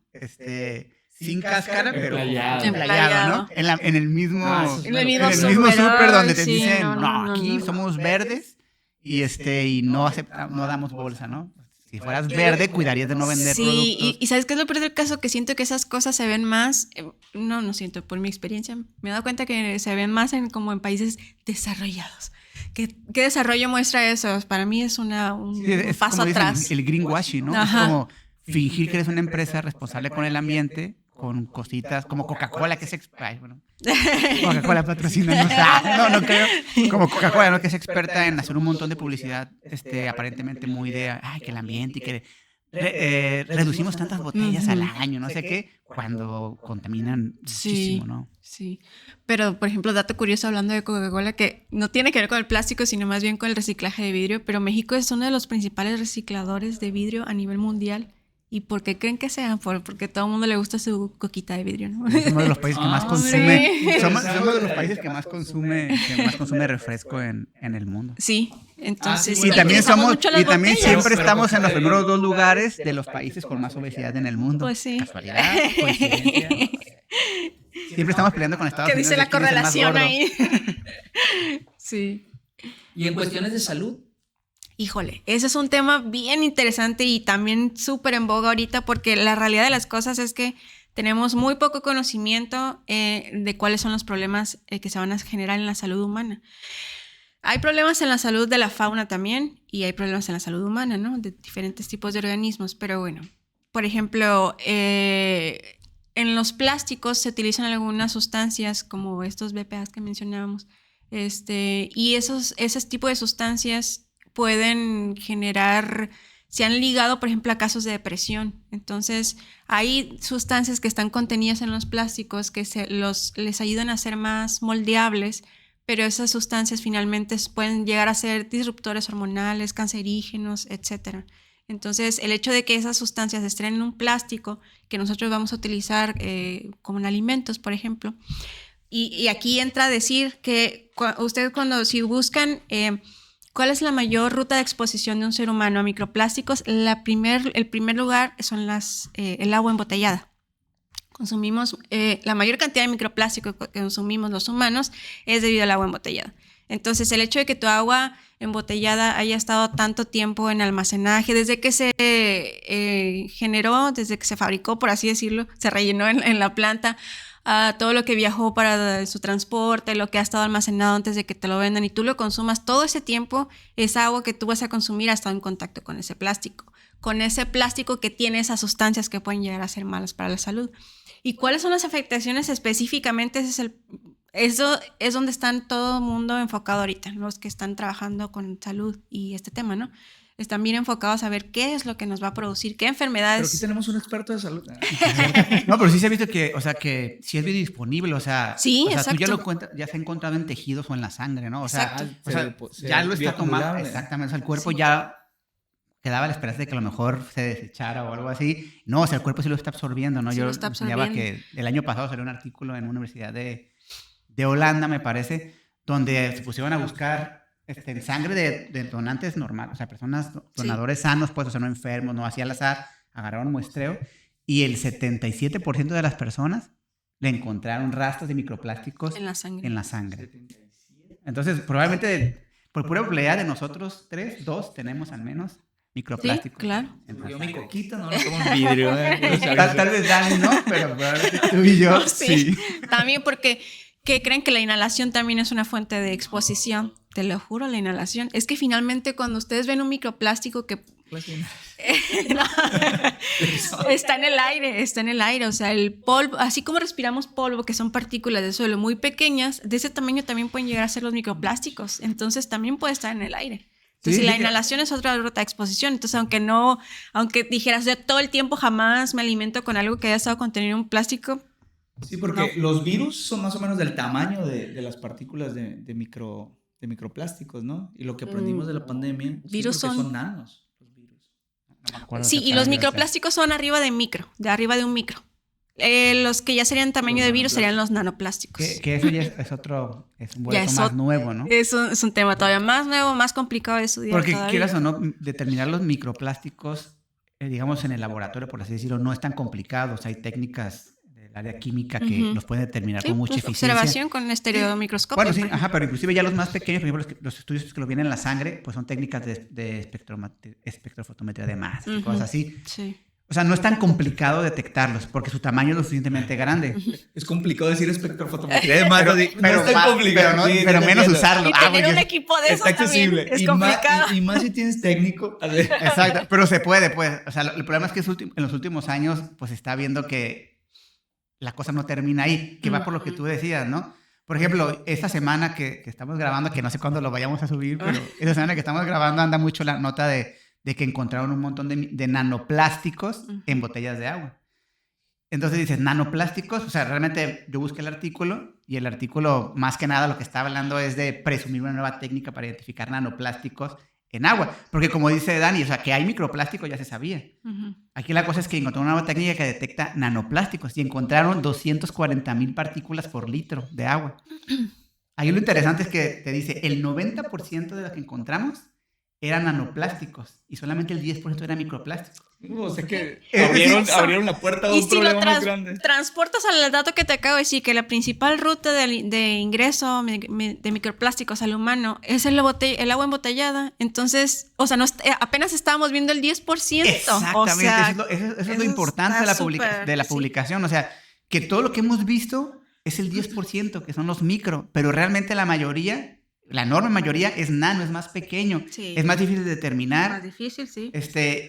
[SPEAKER 3] sin cáscara, pero emplayado, ¿no? En el mismo súper donde te dicen, aquí somos verdes y no damos bolsa, ¿no? Si fueras verde, cuidarías de no vender productos.
[SPEAKER 2] Sí, y ¿sabes qué es lo peor del caso? Que siento que esas cosas se ven más, no siento, por mi experiencia, me he dado cuenta que se ven más como en países desarrollados, ¿Qué desarrollo muestra eso? Para mí es un
[SPEAKER 3] es
[SPEAKER 2] paso
[SPEAKER 3] como dicen,
[SPEAKER 2] atrás.
[SPEAKER 3] el greenwashing, ¿no?
[SPEAKER 2] Ajá.
[SPEAKER 3] Es como fingir que eres una empresa responsable con el ambiente, con cositas como Coca-Cola, que es Coca-Cola patrocina, no creo. Como Coca-Cola, ¿no? Que es experta en hacer un montón de publicidad, aparentemente muy de, que el ambiente y que reducimos tantas botellas al año, no sé qué, cuando contaminan muchísimo, ¿no?
[SPEAKER 2] Sí, pero por ejemplo, dato curioso hablando de Coca-Cola, que no tiene que ver con el plástico, sino más bien con el reciclaje de vidrio, pero México es uno de los principales recicladores de vidrio a nivel mundial. ¿Y por qué creen que sean? Porque a todo el mundo le gusta su coquita de vidrio, ¿no?
[SPEAKER 3] Somos de los países que más consume, somos de los países que más consume refresco en el mundo.
[SPEAKER 2] Sí, entonces
[SPEAKER 3] y también
[SPEAKER 2] botellas.
[SPEAKER 3] Siempre estamos en los primeros 2 lugares de los países con más obesidad en el mundo.
[SPEAKER 2] Pues sí.
[SPEAKER 3] Casualidad, coincidencia. Siempre estamos peleando con Estados Unidos.
[SPEAKER 2] ¿Qué dice la correlación ahí? Sí.
[SPEAKER 1] ¿Y en cuestiones de salud?
[SPEAKER 2] Híjole, ese es un tema bien interesante y también súper en boga ahorita, porque la realidad de las cosas es que tenemos muy poco conocimiento de cuáles son los problemas que se van a generar en la salud humana. Hay problemas en la salud de la fauna también y hay problemas en la salud humana, ¿no? De diferentes tipos de organismos, pero bueno, por ejemplo, en los plásticos se utilizan algunas sustancias como estos BPAs que mencionábamos, y ese tipo de sustancias pueden generar, se han ligado, por ejemplo, a casos de depresión. Entonces, hay sustancias que están contenidas en los plásticos que les ayudan a ser más moldeables, pero esas sustancias finalmente pueden llegar a ser disruptores hormonales, cancerígenos, etc. Entonces, el hecho de que esas sustancias estén en un plástico que nosotros vamos a utilizar como en alimentos, por ejemplo, y aquí entra a decir que ustedes si buscan ¿cuál es la mayor ruta de exposición de un ser humano a microplásticos? El primer lugar son el agua embotellada. Consumimos la mayor cantidad de microplásticos que consumimos los humanos es debido al agua embotellada. Entonces, el hecho de que tu agua embotellada haya estado tanto tiempo en almacenaje, desde que se generó, desde que se fabricó, por así decirlo, se rellenó en la planta, a todo lo que viajó para su transporte, lo que ha estado almacenado antes de que te lo vendan y tú lo consumas, todo ese tiempo, esa agua que tú vas a consumir ha estado en contacto con ese plástico que tiene esas sustancias que pueden llegar a ser malas para la salud. ¿Y cuáles son las afectaciones específicamente? Eso es donde están todo el mundo enfocado ahorita, los que están trabajando con salud y este tema, ¿no? Están bien enfocados a ver qué es lo que nos va a producir, qué enfermedades.
[SPEAKER 1] Pero aquí tenemos un experto de salud.
[SPEAKER 3] No, pero sí se ha visto que sí es biodisponible,
[SPEAKER 2] sí,
[SPEAKER 3] tú ya se ha encontrado en tejidos o en la sangre, ¿no? Ya lo está tomando. Exactamente, o sea, el cuerpo ya quedaba la esperanza de que a lo mejor se desechara o algo así. No, o sea, el cuerpo sí lo está absorbiendo, ¿no?
[SPEAKER 2] Sí,
[SPEAKER 3] yo
[SPEAKER 2] lo está absorbiendo.
[SPEAKER 3] que el año pasado salió un artículo en una universidad de Holanda, me parece, donde se pusieron a buscar en sangre de donantes normales, o sea, personas, donadores sanos, pues, o sea, no enfermos, no así al azar, agarraron muestreo y el 77% de las personas le encontraron rastros de microplásticos en la sangre. Entonces, probablemente, por pura probabilidad de nosotros 2 tenemos al menos microplásticos.
[SPEAKER 2] Sí, claro.
[SPEAKER 1] Yo mi coquita no lo tomo en vidrio.
[SPEAKER 3] Tal vez Dani, ¿no? Pero probablemente tú y yo, sí.
[SPEAKER 2] También porque creen que la inhalación también es una fuente de exposición. Te lo juro, la inhalación. Es que finalmente cuando ustedes ven un microplástico que está en el aire, o sea, el polvo, así como respiramos polvo, que son partículas de suelo muy pequeñas, de ese tamaño también pueden llegar a ser los microplásticos, entonces también puede estar en el aire. Entonces, la inhalación es otra ruta de exposición. Entonces, aunque dijeras, yo todo el tiempo jamás me alimento con algo que haya estado contenido en un plástico.
[SPEAKER 1] Sí, porque los virus son más o menos del tamaño de las partículas de microplásticos, ¿no? Y lo que aprendimos de la pandemia son nanos. Los virus.
[SPEAKER 2] Sí, y los microplásticos son arriba de un micro. Los que ya serían tamaño de virus serían los nanoplásticos.
[SPEAKER 3] Que eso ya es un vuelco más nuevo, ¿no?
[SPEAKER 2] Es un tema todavía más nuevo, más complicado de estudiar.
[SPEAKER 3] Porque
[SPEAKER 2] todavía.
[SPEAKER 3] quieras o no, determinar los microplásticos, digamos en el laboratorio, por así decirlo, no es tan complicado. O sea, hay técnicas del área química que los pueden determinar con mucha eficiencia.
[SPEAKER 2] Observación con estereomicroscopio.
[SPEAKER 3] Bueno, sí, pero inclusive ya los más pequeños, por ejemplo, los estudios que lo vienen en la sangre, pues son técnicas de espectrofotometría de masas y cosas así.
[SPEAKER 2] Sí.
[SPEAKER 3] O O sea, no es tan complicado detectarlos porque su tamaño es lo suficientemente grande.
[SPEAKER 1] Es complicado decir espectrofotometría. Además, no es tan
[SPEAKER 3] más,
[SPEAKER 1] complicado.
[SPEAKER 3] pero menos usarlo.
[SPEAKER 2] Y tener un equipo de
[SPEAKER 1] está
[SPEAKER 2] esos también
[SPEAKER 1] accesible.
[SPEAKER 2] es complicado.
[SPEAKER 1] Y más si tienes técnico.
[SPEAKER 3] Exacto, pero se puede, pues. O sea, el problema es que en los últimos años, pues se está viendo que la cosa no termina ahí, que va por lo que tú decías, ¿no? Por ejemplo, esta semana que estamos grabando, que no sé cuándo lo vayamos a subir, pero esta semana que estamos grabando anda mucho la nota de que encontraron un montón de nanoplásticos en botellas de agua. Entonces dices, nanoplásticos, o sea, realmente yo busqué el artículo y el artículo más que nada lo que está hablando es de presumir una nueva técnica para identificar nanoplásticos en agua. Porque como dice Dani, o sea, que hay microplásticos ya se sabía. Aquí la cosa es que encontraron una nueva técnica que detecta nanoplásticos y encontraron 240,000 partículas por litro de agua. Ahí lo interesante es que te dice, el 90% de lo que encontramos eran nanoplásticos y solamente el 10% era microplástico.
[SPEAKER 1] O sea que abrieron la puerta a un problema más grande.
[SPEAKER 2] Transportas al dato que te acabo de decir, que la principal ruta de ingreso de microplásticos al humano es el agua embotellada. Entonces, o sea, apenas estábamos viendo el 10%.
[SPEAKER 3] Exactamente,
[SPEAKER 2] o sea,
[SPEAKER 3] eso es lo importante de la publicación. O sea, que todo lo que hemos visto es el 10%, que son los micro, pero realmente la mayoría... La enorme mayoría es nano, es más pequeño, sí. Es más difícil de determinar.
[SPEAKER 2] Más difícil, sí.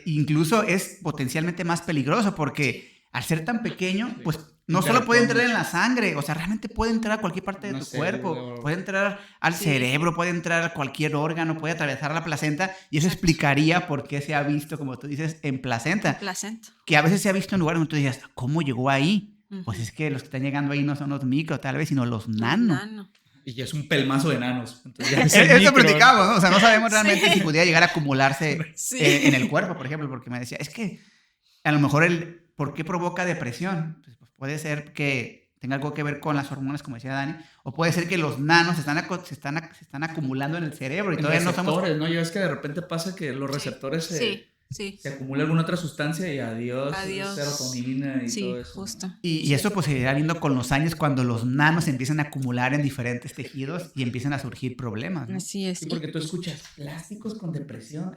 [SPEAKER 3] Incluso es potencialmente más peligroso porque al ser tan pequeño, pues no solo puede entrar en la sangre, o sea, realmente puede entrar a cualquier parte de tu cuerpo, puede entrar al cerebro, puede entrar a cualquier órgano, puede atravesar la placenta y eso explicaría por qué se ha visto, como tú dices, en placenta. Que a veces se ha visto en lugares donde tú dices, ¿cómo llegó ahí? Pues es que los que están llegando ahí no son los micro, tal vez, sino los nano.
[SPEAKER 1] Y ya es un pelmazo de enanos.
[SPEAKER 3] Eso platicamos, ¿no? O sea, no sabemos realmente si pudiera llegar a acumularse en el cuerpo, por ejemplo, porque me decía, es que a lo mejor ¿por qué provoca depresión? Pues puede ser que tenga algo que ver con las hormonas, como decía Dani, o puede ser que los nanos se están acumulando en el cerebro y todavía no somos...
[SPEAKER 1] ¿no? Ya ves que de repente pasa que los receptores se acumula alguna otra sustancia y adiós. Serotonina y todo eso.
[SPEAKER 2] Justo.
[SPEAKER 3] Y eso pues se irá viendo con los años cuando los nanos empiezan a acumular en diferentes tejidos y empiezan a surgir problemas, ¿no?
[SPEAKER 2] Así es.
[SPEAKER 1] Sí, porque tú escuchas plásticos con depresión.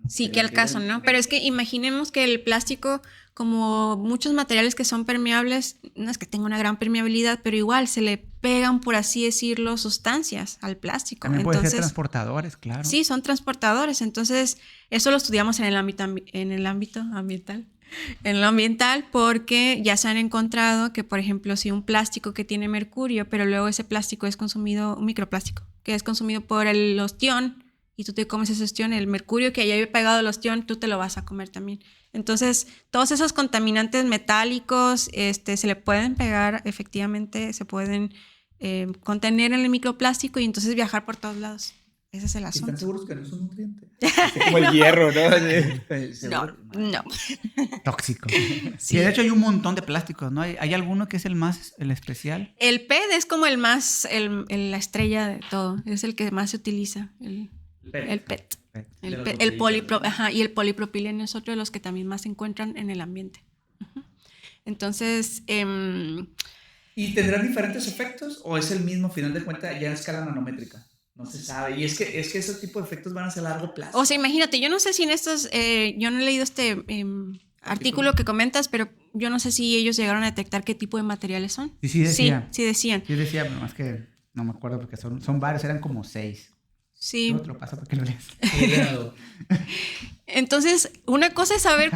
[SPEAKER 2] Sí, que al caso, ¿no? Pero es que imaginemos que el plástico, como muchos materiales que son permeables, no es que tenga una gran permeabilidad, pero igual se le pegan, por así decirlo, sustancias al plástico.
[SPEAKER 3] También pueden ser transportadores, claro.
[SPEAKER 2] Sí, son transportadores. Entonces, eso lo estudiamos en el ámbito ambiental. En lo ambiental, porque ya se han encontrado que, por ejemplo, si un plástico que tiene mercurio, pero luego ese plástico es consumido, un microplástico, que es consumido por el ostión, y tú te comes ese ostión, el mercurio que haya pegado el ostión, tú te lo vas a comer también. Entonces, todos esos contaminantes metálicos se le pueden pegar, efectivamente, se pueden contener en el microplástico y entonces viajar por todos lados. Ese es el asunto.
[SPEAKER 1] ¿Están seguros que no es un nutriente? Como el hierro, ¿no?
[SPEAKER 2] No.
[SPEAKER 3] Tóxico. Sí, de hecho hay un montón de plásticos, ¿no? ¿Hay alguno que es el especial?
[SPEAKER 2] El PET es como el más, la estrella de todo. Es el que más se utiliza, el PET. Y el polipropileno es otro de los que también más se encuentran en el ambiente. Entonces...
[SPEAKER 1] ¿Y tendrán diferentes efectos o es el mismo, final de cuentas, ya en escala nanométrica? No se sabe. Y es que ese tipo de efectos van a ser a largo plazo.
[SPEAKER 2] O sea, imagínate, yo no sé si en estos... yo no he leído este artículo que comentas, pero yo no sé si ellos llegaron a detectar qué tipo de materiales son.
[SPEAKER 3] Sí decían.
[SPEAKER 2] Sí decían.
[SPEAKER 3] Sí decía, pero más que no me acuerdo porque son varios, eran como 6.
[SPEAKER 2] Sí.
[SPEAKER 3] No te lo paso porque lo lees.
[SPEAKER 2] Entonces, una cosa es saber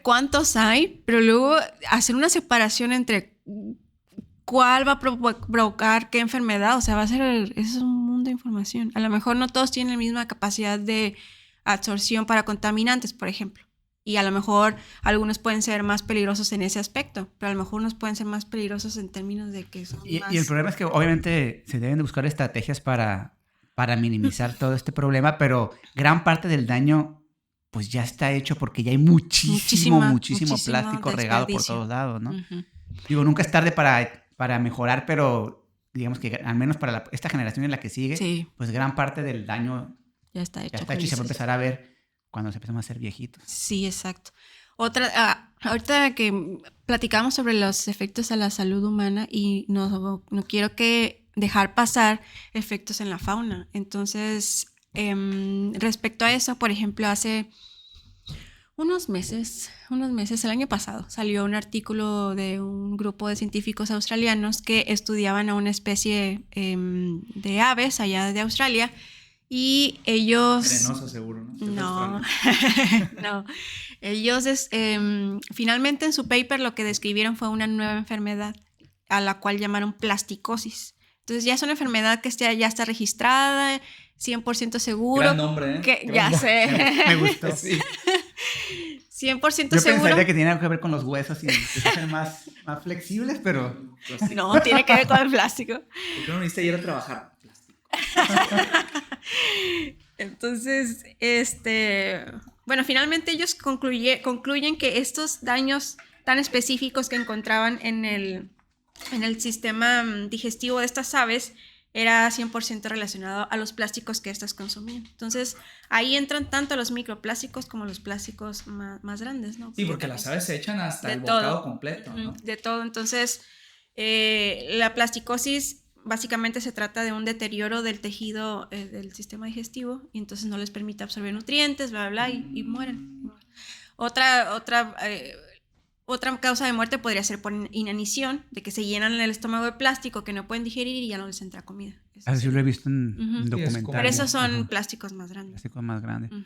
[SPEAKER 2] cuántos hay, pero luego hacer una separación entre cuál va a provocar qué enfermedad. O sea, eso es un mundo de información. A lo mejor no todos tienen la misma capacidad de absorción para contaminantes, por ejemplo. Y a lo mejor algunos pueden ser más peligrosos en ese aspecto, pero a lo mejor unos pueden ser más peligrosos en términos de que son más...
[SPEAKER 3] Y el problema es que obviamente se deben de buscar estrategias para minimizar todo este problema, pero gran parte del daño pues ya está hecho porque ya hay muchísimo plástico regado por todos lados, ¿no? Digo, nunca es tarde para mejorar, pero digamos que al menos para esta generación en la que sigue, pues gran parte del daño
[SPEAKER 2] ya está hecho
[SPEAKER 3] y se va a empezar a ver cuando se empezamos a ser viejitos.
[SPEAKER 2] Sí, exacto. Ahorita que platicamos sobre los efectos a la salud humana y no quiero dejar pasar efectos en la fauna. Entonces, respecto a eso, por ejemplo, hace Unos meses, el año pasado, salió un artículo de un grupo de científicos australianos que estudiaban a una especie de aves allá de Australia y ellos...
[SPEAKER 1] Venenosa seguro, ¿no?
[SPEAKER 2] No, no. Ellos finalmente en su paper lo que describieron fue una nueva enfermedad a la cual llamaron plasticosis. Entonces ya es una enfermedad que ya está registrada, 100% seguro.
[SPEAKER 1] Gran nombre, ¿eh?
[SPEAKER 2] Que,
[SPEAKER 1] Gran
[SPEAKER 2] ya
[SPEAKER 1] nombre.
[SPEAKER 2] sé.
[SPEAKER 3] Me gustó.
[SPEAKER 1] Sí.
[SPEAKER 2] 100%
[SPEAKER 3] Yo
[SPEAKER 2] seguro.
[SPEAKER 3] pensaría que tiene que ver con los huesos y que sean más flexibles, pero
[SPEAKER 2] No, tiene que ver con el plástico.
[SPEAKER 1] ¿Por qué no viniste ayer a trabajar?
[SPEAKER 2] Entonces, bueno, finalmente ellos concluyen que estos daños tan específicos que encontraban en el sistema digestivo de estas aves era 100% relacionado a los plásticos que estas consumían. Entonces, ahí entran tanto los microplásticos como los plásticos más grandes, ¿no?
[SPEAKER 1] Sí, porque las aves se echan hasta
[SPEAKER 2] de
[SPEAKER 1] el
[SPEAKER 2] todo.
[SPEAKER 1] bocado completo, ¿no?
[SPEAKER 2] De todo. Entonces, la plasticosis básicamente se trata de un deterioro del tejido del sistema digestivo y entonces no les permite absorber nutrientes, bla, bla, bla, y mueren. Otra causa de muerte podría ser por inanición, de que se llenan el estómago de plástico que no pueden digerir y ya no les entra comida.
[SPEAKER 3] así lo he visto en
[SPEAKER 2] Ujú.
[SPEAKER 3] documentales.
[SPEAKER 1] Pero
[SPEAKER 2] Pero esos son
[SPEAKER 3] Ajá,
[SPEAKER 2] plásticos más grandes.
[SPEAKER 3] plásticos más grandes.
[SPEAKER 2] Ujú.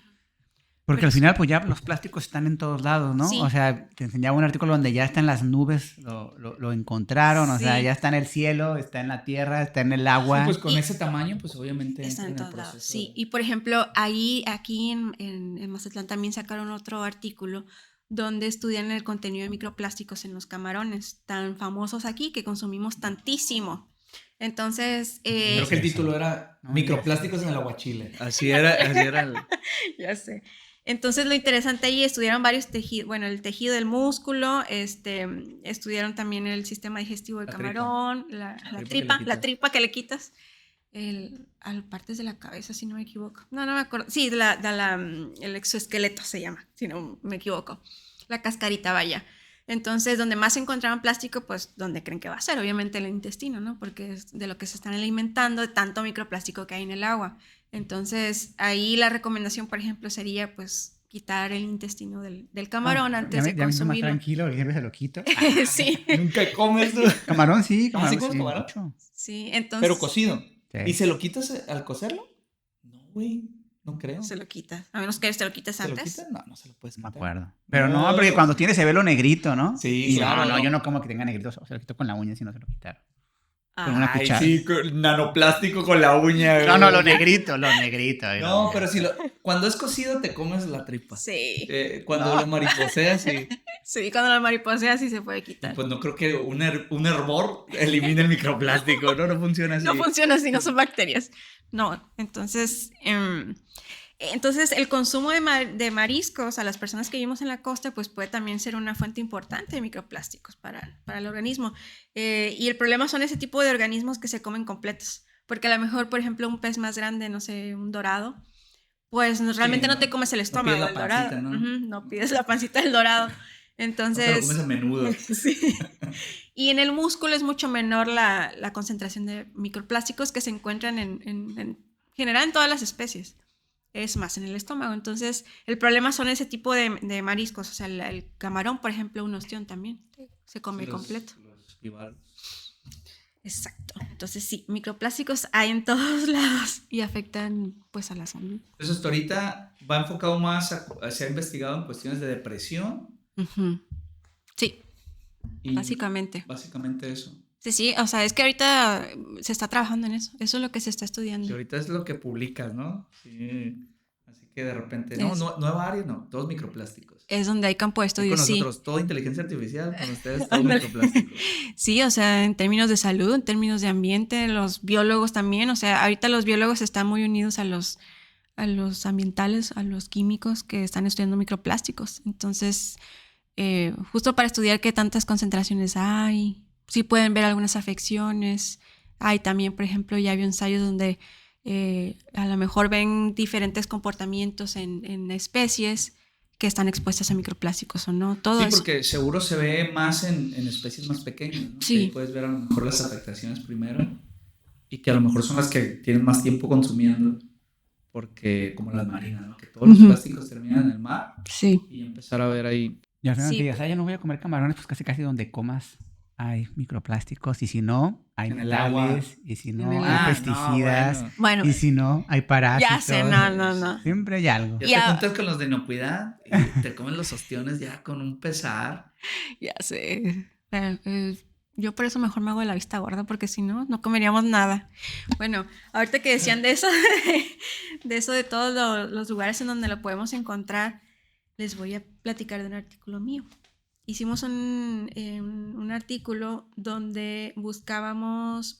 [SPEAKER 3] Porque
[SPEAKER 2] Pero
[SPEAKER 3] al final, pues ya los plásticos están en todos lados, ¿no?
[SPEAKER 2] Sí.
[SPEAKER 3] O sea, te enseñaba un artículo donde ya está en las nubes, lo encontraron, o sea,
[SPEAKER 2] Sí.
[SPEAKER 3] ya está en el cielo, está en la tierra, está en el agua.
[SPEAKER 1] Sí, pues con ese tamaño, pues obviamente
[SPEAKER 2] Están en
[SPEAKER 1] entra el
[SPEAKER 2] todos lados,
[SPEAKER 1] proceso
[SPEAKER 2] sí.
[SPEAKER 1] de-
[SPEAKER 2] Y por ejemplo, aquí en Mazatlán también sacaron otro artículo donde estudian el contenido de microplásticos en los camarones, tan famosos aquí que consumimos tantísimo. Entonces,
[SPEAKER 1] Creo que el título era
[SPEAKER 3] No,
[SPEAKER 1] Microplásticos en el aguachile. Así era el...
[SPEAKER 2] ya sé. Entonces lo interesante ahí, estudiaron varios tejidos, bueno, el tejido del músculo, estudiaron también el sistema digestivo del
[SPEAKER 1] La tripa.
[SPEAKER 2] camarón, la
[SPEAKER 1] tripa que le quitas.
[SPEAKER 2] tripa que le quitas, a partes de la cabeza, si no me equivoco. No me acuerdo. Sí, el exoesqueleto se llama, si no me equivoco. La cascarita, vaya. Entonces, donde más encontraban plástico, pues, ¿dónde creen que va a ser? Obviamente el intestino, ¿no? Porque es de lo que se están alimentando, de tanto microplástico que hay en el agua. Entonces, ahí la recomendación, por ejemplo, sería, pues, quitar el intestino del camarón antes de
[SPEAKER 3] ya me siento más
[SPEAKER 2] consumirlo.
[SPEAKER 3] tranquilo, siempre se lo quito.
[SPEAKER 2] Sí,
[SPEAKER 1] Nunca comes tú.
[SPEAKER 3] Camarón sí,
[SPEAKER 1] ¿Ah,
[SPEAKER 3] camarón
[SPEAKER 1] sí comes
[SPEAKER 3] sí,
[SPEAKER 1] camarón?
[SPEAKER 3] mucho.
[SPEAKER 2] sí, entonces...
[SPEAKER 1] Pero cocido.
[SPEAKER 3] Sí.
[SPEAKER 1] ¿Y se lo quitas al cocerlo? No, güey. No creo.
[SPEAKER 2] Se lo quitas. A menos que te lo quites
[SPEAKER 1] ¿Se lo
[SPEAKER 2] antes.
[SPEAKER 1] quitas? No, no se lo puedes
[SPEAKER 3] No me
[SPEAKER 1] quitar.
[SPEAKER 3] acuerdo. Pero no, porque cuando tiene se ve lo negrito, ¿no?
[SPEAKER 1] Sí,
[SPEAKER 3] Y
[SPEAKER 1] claro.
[SPEAKER 3] no, yo no como que tenga negrito, se lo quito con la uña si no se lo quitaron. Con una
[SPEAKER 1] Ay,
[SPEAKER 3] cuchara.
[SPEAKER 1] sí, nanoplástico con la uña.
[SPEAKER 3] No,
[SPEAKER 1] güey.
[SPEAKER 3] lo negrito.
[SPEAKER 1] No, pero si cuando es cocido te comes la tripa.
[SPEAKER 2] Sí.
[SPEAKER 1] Cuando lo mariposeas y
[SPEAKER 2] Sí, cuando la mariposa sí se puede quitar.
[SPEAKER 1] pues no creo que un hervor elimine el microplástico, ¿no? No funciona así.
[SPEAKER 2] No funciona así, no son bacterias. No, entonces el consumo de mariscos a las personas que vivimos en la costa pues puede también ser una fuente importante de microplásticos para el organismo. Y el problema son ese tipo de organismos que se comen completos. Porque a lo mejor, por ejemplo, un pez más grande, no sé, un dorado, pues realmente no te comes el estómago
[SPEAKER 1] pides
[SPEAKER 2] del
[SPEAKER 1] la
[SPEAKER 2] dorado.
[SPEAKER 1] pancita, ¿no?
[SPEAKER 2] Ujú, no pides la pancita del dorado. Entonces...
[SPEAKER 1] No te lo comes a menudo.
[SPEAKER 2] Sí. Y en el músculo es mucho menor la concentración de microplásticos que se encuentran en general en todas las especies. Es más en el estómago. Entonces, el problema son ese tipo de mariscos. O sea, el camarón, por ejemplo, un ostión también se come completo.
[SPEAKER 1] Los bivalvos.
[SPEAKER 2] Exacto. Entonces, sí, microplásticos hay en todos lados y afectan pues a la salud.
[SPEAKER 1] Entonces, hasta ahorita va enfocado más se ha investigado en cuestiones de depresión.
[SPEAKER 2] Uh-huh. Sí,
[SPEAKER 1] Y
[SPEAKER 2] básicamente.
[SPEAKER 1] Básicamente eso.
[SPEAKER 2] Sí, o sea, es que ahorita se está trabajando en eso. Eso es lo que se está estudiando.
[SPEAKER 1] Y ahorita es lo que publicas, ¿no? Sí. Así que de repente, nueva área, no, todos microplásticos.
[SPEAKER 2] Es donde hay campo de estudio,
[SPEAKER 1] con
[SPEAKER 2] sí.
[SPEAKER 1] nosotros, todo inteligencia artificial, con ustedes todo microplástico.
[SPEAKER 2] Sí, o sea, en términos de salud, en términos de ambiente, los biólogos también, o sea, ahorita los biólogos están muy unidos a los ambientales, a los químicos que están estudiando microplásticos. Entonces, justo para estudiar qué tantas concentraciones hay, sí pueden ver algunas afecciones. Hay también, por ejemplo, ya había ensayos donde a lo mejor ven diferentes comportamientos en especies que están expuestas a microplásticos o no. Todo
[SPEAKER 1] sí,
[SPEAKER 2] eso.
[SPEAKER 1] porque seguro se ve más en especies más pequeñas, ¿no?
[SPEAKER 2] Sí.
[SPEAKER 1] Ahí puedes ver a lo mejor las afectaciones primero y que a lo mejor son las que tienen más tiempo consumiendo porque como las marinas, ¿no? Que todos los plásticos terminan en el mar.
[SPEAKER 2] Sí.
[SPEAKER 1] Y empezar a ver ahí.
[SPEAKER 3] Y al final
[SPEAKER 2] Sí.
[SPEAKER 3] digas, ya no voy a comer camarones, pues casi donde comas hay microplásticos, y si no, hay
[SPEAKER 1] En el agua.
[SPEAKER 3] metales, y si no,
[SPEAKER 2] En el
[SPEAKER 3] hay
[SPEAKER 2] agua.
[SPEAKER 3] pesticidas,
[SPEAKER 1] No,
[SPEAKER 2] Bueno,
[SPEAKER 3] y si no, hay parásitos.
[SPEAKER 2] ya sé, no.
[SPEAKER 3] Siempre hay algo.
[SPEAKER 1] Ya
[SPEAKER 2] Ya.
[SPEAKER 1] te juntas con los de inocuidad y te comen los ostiones ya con un pesar.
[SPEAKER 2] Ya sé. Yo por eso mejor me hago de la vista gorda, porque si no, no comeríamos nada. Bueno, ahorita que decían de eso, de todos los lugares en donde lo podemos encontrar, les voy a platicar de un artículo mío. Hicimos un artículo donde buscamos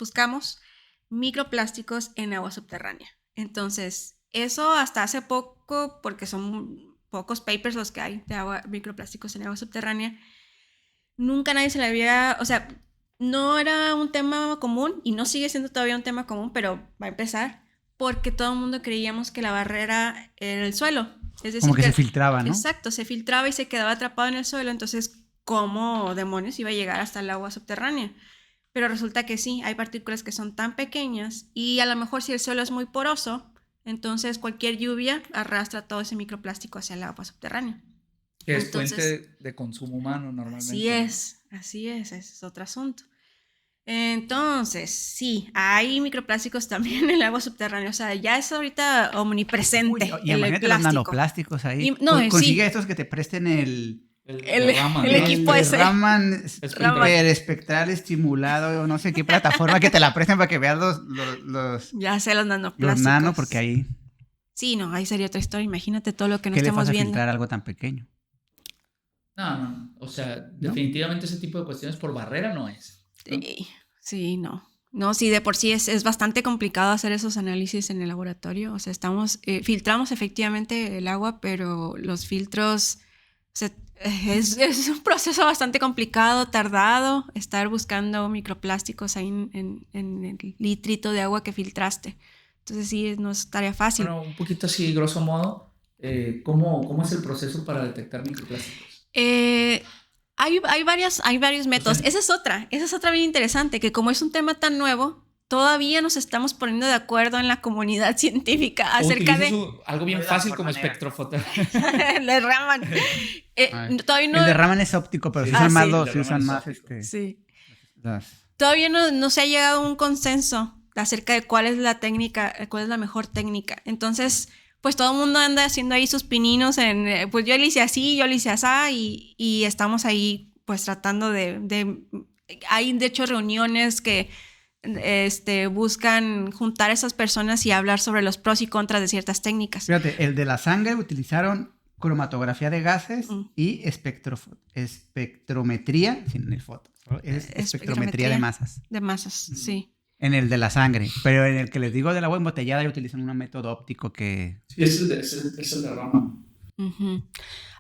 [SPEAKER 2] microplásticos en agua subterránea. Entonces, eso hasta hace poco, porque son pocos papers los que hay de microplásticos en agua subterránea, nunca nadie se le había, o sea, no era un tema común y no sigue siendo todavía un tema común, pero va a empezar porque todo el mundo creíamos que la barrera era el suelo. Es decir,
[SPEAKER 3] Como que se filtraba, ¿no?
[SPEAKER 2] Exacto, se filtraba y se quedaba atrapado en el suelo, entonces, ¿cómo demonios iba a llegar hasta el agua subterránea? Pero resulta que sí, hay partículas que son tan pequeñas y a lo mejor si el suelo es muy poroso, entonces cualquier lluvia arrastra todo ese microplástico hacia el agua subterránea.
[SPEAKER 1] Que es
[SPEAKER 2] Entonces,
[SPEAKER 1] fuente de consumo humano normalmente.
[SPEAKER 2] así es, ese es otro asunto. Entonces, sí, hay microplásticos también en el agua subterránea, o sea, ya es ahorita omnipresente.
[SPEAKER 3] Y imagínate los nanoplásticos ahí. Consigue estos que te presten el
[SPEAKER 2] equipo ese.
[SPEAKER 3] Raman super espectral estimulado, no sé qué plataforma que te la presten para que veas los
[SPEAKER 2] ya sé, los nanoplásticos.
[SPEAKER 3] Los nano, porque ahí...
[SPEAKER 2] Sí, no, ahí sería otra historia. Imagínate todo lo que no
[SPEAKER 3] ¿Qué le
[SPEAKER 2] estamos
[SPEAKER 3] pasa a
[SPEAKER 2] viendo.
[SPEAKER 3] filtrar algo tan pequeño?
[SPEAKER 1] No. O sea, definitivamente ese tipo de cuestiones por barrera no es, ¿no?
[SPEAKER 2] Sí, no. No, sí, de por sí es bastante complicado hacer esos análisis en el laboratorio. O sea, filtramos efectivamente el agua, pero los filtros, o sea, es un proceso bastante complicado, tardado, estar buscando microplásticos ahí en el litrito de agua que filtraste. Entonces sí, no es tarea fácil.
[SPEAKER 1] Bueno, un poquito así, grosso modo, ¿cómo es el proceso para detectar microplásticos?
[SPEAKER 2] Hay varios métodos. Esa es otra bien interesante, que como es un tema tan nuevo, todavía nos estamos poniendo de acuerdo en la comunidad científica acerca de...
[SPEAKER 1] algo bien fácil como espectrofotografía.
[SPEAKER 2] El Raman. Todavía no...
[SPEAKER 3] El de Raman es óptico, pero
[SPEAKER 1] Sí,
[SPEAKER 3] se usan más
[SPEAKER 1] sí,
[SPEAKER 3] dos,
[SPEAKER 1] el
[SPEAKER 3] se
[SPEAKER 1] de
[SPEAKER 3] usan
[SPEAKER 1] Raman es
[SPEAKER 3] más
[SPEAKER 1] óptico.
[SPEAKER 2] Sí.
[SPEAKER 3] las...
[SPEAKER 2] Todavía no se ha llegado a un consenso acerca de cuál es la técnica, cuál es la mejor técnica. Entonces, pues todo el mundo anda haciendo ahí sus pininos en, pues yo le hice así, yo le hice así, y estamos ahí pues tratando hay de hecho reuniones que buscan juntar a esas personas y hablar sobre los pros y contras de ciertas técnicas.
[SPEAKER 3] Fíjate, el de la sangre utilizaron cromatografía de gases y espectrometría, sin el foto, es espectrometría de masas.
[SPEAKER 2] De masas, sí.
[SPEAKER 3] En el de la sangre, pero en el que les digo del agua embotellada ya utilizan un método óptico que...
[SPEAKER 1] Sí, es el de Raman.
[SPEAKER 2] Uh-huh.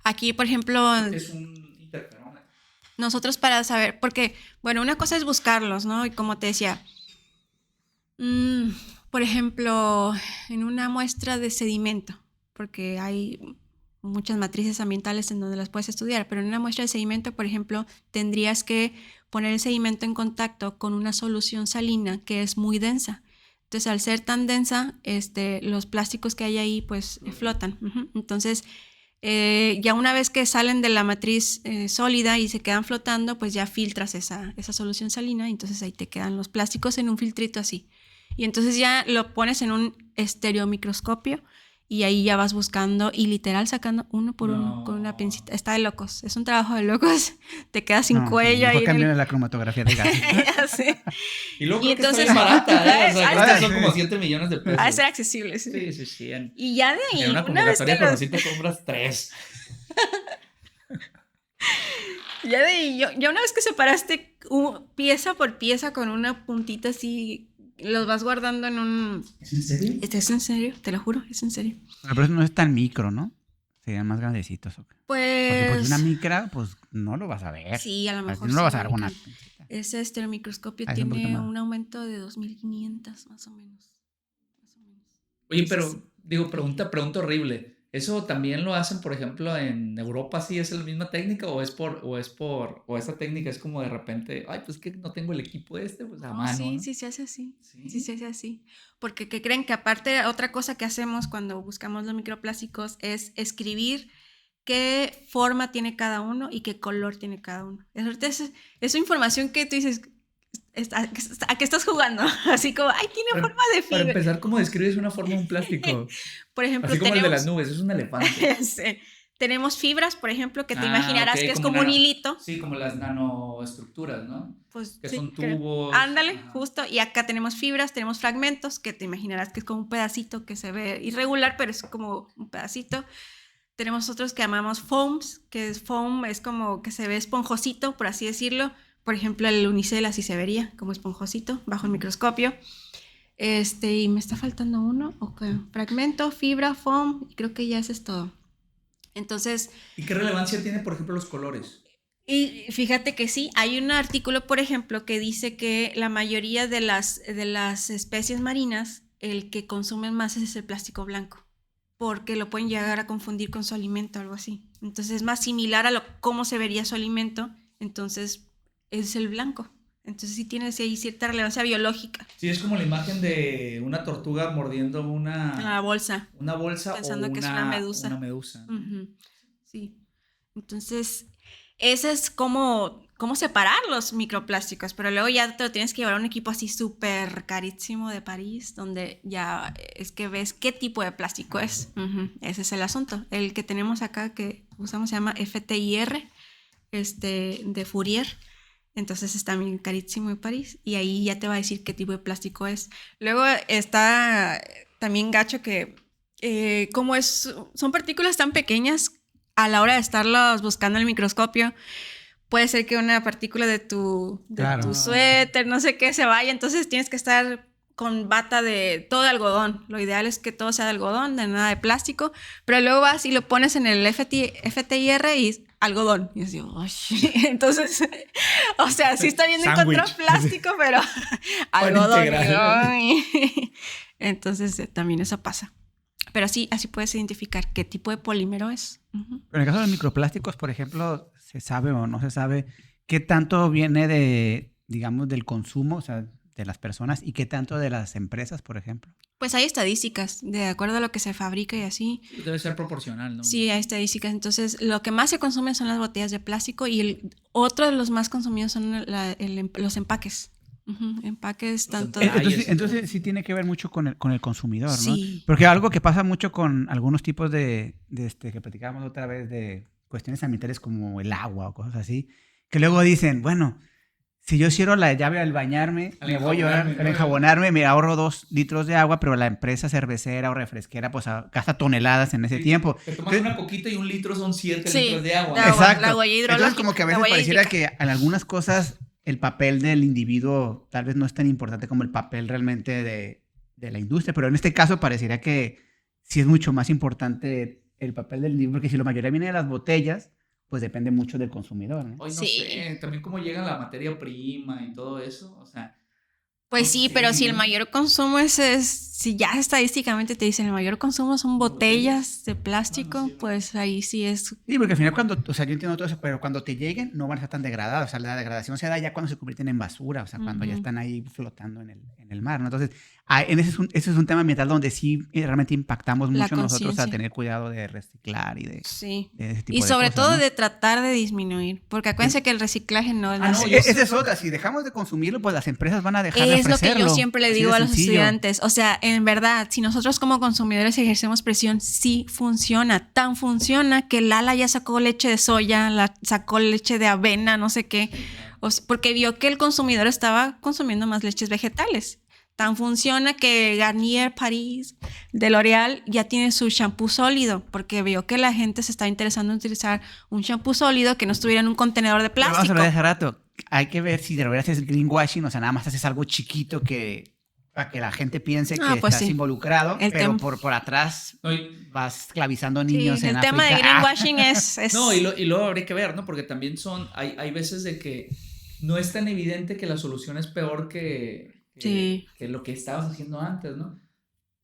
[SPEAKER 2] Aquí, por ejemplo...
[SPEAKER 1] Es un interferómetro.
[SPEAKER 2] Nosotros para saber, porque, bueno, una cosa es buscarlos, ¿no? Y como te decía, por ejemplo, en una muestra de sedimento, porque hay muchas matrices ambientales en donde las puedes estudiar, pero en una muestra de sedimento, por ejemplo, tendrías que poner el sedimento en contacto con una solución salina que es muy densa. Entonces, al ser tan densa, los plásticos que hay ahí, pues, flotan. Uh-huh. Entonces, ya una vez que salen de la matriz sólida y se quedan flotando, pues ya filtras esa solución salina y entonces ahí te quedan los plásticos en un filtrito así. Y entonces ya lo pones en un estereomicroscopio y ahí ya vas buscando y literal sacando uno por uno con una pincita. Está de locos, es un trabajo de locos. Te quedas sin cuello.
[SPEAKER 3] Mejor cambian la cromatografía de gases.
[SPEAKER 2] Sí.
[SPEAKER 1] Y luego
[SPEAKER 2] Y
[SPEAKER 1] creo
[SPEAKER 2] entonces,
[SPEAKER 1] que está bien barata, ¿eh? O sea, creo que son
[SPEAKER 2] sí.
[SPEAKER 1] como 7 millones de pesos.
[SPEAKER 2] Ha de ser accesible, sí.
[SPEAKER 1] Sí.
[SPEAKER 2] Y ya de ahí,
[SPEAKER 1] en una convocatoria con te compras 3.
[SPEAKER 2] Ya de ahí, ya una vez que separaste pieza por pieza con una puntita así, los vas guardando en un...
[SPEAKER 1] ¿Es en serio?
[SPEAKER 2] Es en serio, te lo juro, es en serio.
[SPEAKER 3] Pero eso no es tan micro, ¿no? Serían más grandecitos. ¿Okay?
[SPEAKER 2] Pues...
[SPEAKER 3] Porque una micra, pues no lo vas a ver.
[SPEAKER 2] Sí, a lo mejor.
[SPEAKER 3] No lo vas a ver con una...
[SPEAKER 2] Ese estereomicroscopio
[SPEAKER 3] es un
[SPEAKER 2] tiene un aumento de 2.500 más o menos.
[SPEAKER 1] Oye, pero digo, pregunta horrible. ¿Eso también lo hacen, por ejemplo, en Europa? ¿Sí es la misma técnica o esa técnica es como de repente, ay, pues que no tengo el equipo pues a mano,
[SPEAKER 2] sí,
[SPEAKER 1] ¿no?
[SPEAKER 2] sí se hace así.
[SPEAKER 1] Sí.
[SPEAKER 2] Sí se hace así. Porque que creen que aparte otra cosa que hacemos cuando buscamos los microplásticos es escribir qué forma tiene cada uno y qué color tiene cada uno. Es información que tú dices, ¿a qué estás jugando? Así como, ay, tiene forma de
[SPEAKER 1] Para
[SPEAKER 2] fibra.
[SPEAKER 1] empezar, ¿cómo describes una forma de un plástico?
[SPEAKER 2] Por ejemplo,
[SPEAKER 1] Así como el de las nubes, es un elefante.
[SPEAKER 2] Sí. Tenemos fibras, por ejemplo, que te imaginarás
[SPEAKER 1] ok,
[SPEAKER 2] que es como un hilito.
[SPEAKER 1] Sí, como las nanoestructuras, ¿no?
[SPEAKER 2] Pues
[SPEAKER 1] Que
[SPEAKER 2] sí,
[SPEAKER 1] son tubos.
[SPEAKER 2] ándale,
[SPEAKER 1] Ajá.
[SPEAKER 2] justo. Y acá tenemos fibras, tenemos fragmentos, que te imaginarás que es como un pedacito que se ve irregular, pero es como un pedacito. Tenemos otros que llamamos foams, que es foam, es como que se ve esponjosito, por así decirlo. Por ejemplo, el unicel así se vería, como esponjosito, bajo el microscopio. Y me está faltando uno. Okay. Fragmento, fibra, foam, y creo que ya eso es todo. Entonces.
[SPEAKER 1] ¿Y qué relevancia tiene, por ejemplo, los colores?
[SPEAKER 2] Y fíjate que sí, hay un artículo, por ejemplo, que dice que la mayoría de las especies marinas, el que consumen más es el plástico blanco, porque lo pueden llegar a confundir con su alimento o algo así. Entonces es más similar a cómo se vería su alimento, entonces es el blanco. Entonces sí tiene ahí cierta relevancia biológica.
[SPEAKER 1] Sí, es como la imagen de una tortuga mordiendo
[SPEAKER 2] una bolsa.
[SPEAKER 1] Una bolsa
[SPEAKER 2] pensando
[SPEAKER 1] o
[SPEAKER 2] que es una medusa.
[SPEAKER 1] Una medusa, ¿no?
[SPEAKER 2] Uh-huh. Sí. Entonces, ese es cómo separar los microplásticos, pero luego ya te lo tienes que llevar a un equipo así súper carísimo de París, donde ya es que ves qué tipo de plástico es. Uh-huh. Ese es el asunto. El que tenemos acá que usamos se llama FTIR, de Fourier. Entonces es también carísimo de París y ahí ya te va a decir qué tipo de plástico es. Luego está también gacho que son partículas tan pequeñas, a la hora de estarlos buscando en el microscopio, puede ser que una partícula de tu suéter, no sé qué, se vaya. Entonces tienes que estar con bata de todo de algodón. Lo ideal es que todo sea de algodón, de nada de plástico. Pero luego vas y lo pones en el FTIR y algodón. Y así, entonces, o sea, sí está bien encontrar plástico, pero algodón. Entonces también eso pasa. Pero sí, así puedes identificar qué tipo de polímero es. Uh-huh.
[SPEAKER 3] Pero en el caso de los microplásticos, por ejemplo, ¿se sabe o no se sabe qué tanto viene digamos, del consumo, o sea, de las personas y qué tanto de las empresas, por ejemplo?
[SPEAKER 2] Pues hay estadísticas, de acuerdo a lo que se fabrica y así.
[SPEAKER 1] Debe ser proporcional, ¿no?
[SPEAKER 2] Sí, hay estadísticas. Entonces, lo que más se consume son las botellas de plástico y otro de los más consumidos son los empaques. Uh-huh. Empaques tanto.
[SPEAKER 3] Entonces sí tiene que ver mucho con el consumidor, ¿no?
[SPEAKER 2] Sí.
[SPEAKER 3] Porque algo que pasa mucho con algunos tipos que platicábamos otra vez de cuestiones ambientales como el agua o cosas así, que luego dicen, bueno, si yo cierro la llave al bañarme, al enjabonarme, me ahorro 2 litros de agua, pero la empresa cervecera o refresquera pues gasta toneladas en ese tiempo.
[SPEAKER 1] Te tomas una coquita y 1 litro son 7 litros de agua.
[SPEAKER 3] Exacto.
[SPEAKER 2] La huella hidrológica.
[SPEAKER 3] Entonces como que a veces pareciera que en algunas cosas el papel del individuo tal vez no es tan importante como el papel realmente de la industria, pero en este caso pareciera que sí es mucho más importante el papel del individuo, porque si la mayoría viene de las botellas, pues depende mucho del consumidor, ¿no?
[SPEAKER 1] Hoy no sé, también cómo llega la materia prima y todo eso, o sea...
[SPEAKER 2] Pues no sí, pero si el mayor consumo si ya estadísticamente te dicen el mayor consumo son botellas de plástico, pues ahí sí es...
[SPEAKER 3] Sí, porque al final yo entiendo todo eso, pero cuando te lleguen no van a estar tan degradados, o sea, la degradación se da ya cuando se convierten en basura, o sea, cuando ya están ahí flotando en el mar, ¿no? Entonces, ese es un tema ambiental donde sí realmente impactamos mucho nosotros a tener cuidado de reciclar y de ese tipo de cosas.
[SPEAKER 2] Y sobre todo de tratar de disminuir, porque acuérdense que el reciclaje no es...
[SPEAKER 3] Esa es otra, si dejamos de consumirlo, pues las empresas van a dejar de ofrecerlo.
[SPEAKER 2] Es lo que yo siempre le digo a los estudiantes, o sea, en verdad, si nosotros como consumidores ejercemos presión, sí funciona, tan funciona que Lala ya sacó leche de soya, sacó leche de avena, no sé qué, porque vio que el consumidor estaba consumiendo más leches vegetales. Tan funciona que Garnier Paris de L'Oréal ya tiene su shampoo sólido, porque vio que la gente se está interesando en utilizar un shampoo sólido que no estuviera en un contenedor de plástico.
[SPEAKER 3] Vamos a hablar de hace rato. Hay que ver si de verdad haces greenwashing, o sea, nada más haces algo chiquito para que la gente piense que estás involucrado, pero por atrás vas esclavizando niños en África.
[SPEAKER 2] El tema de greenwashing es...
[SPEAKER 1] No, y luego habría que ver, ¿no? Porque también hay veces de que no es tan evidente que la solución es peor que lo que estabas haciendo antes, ¿no?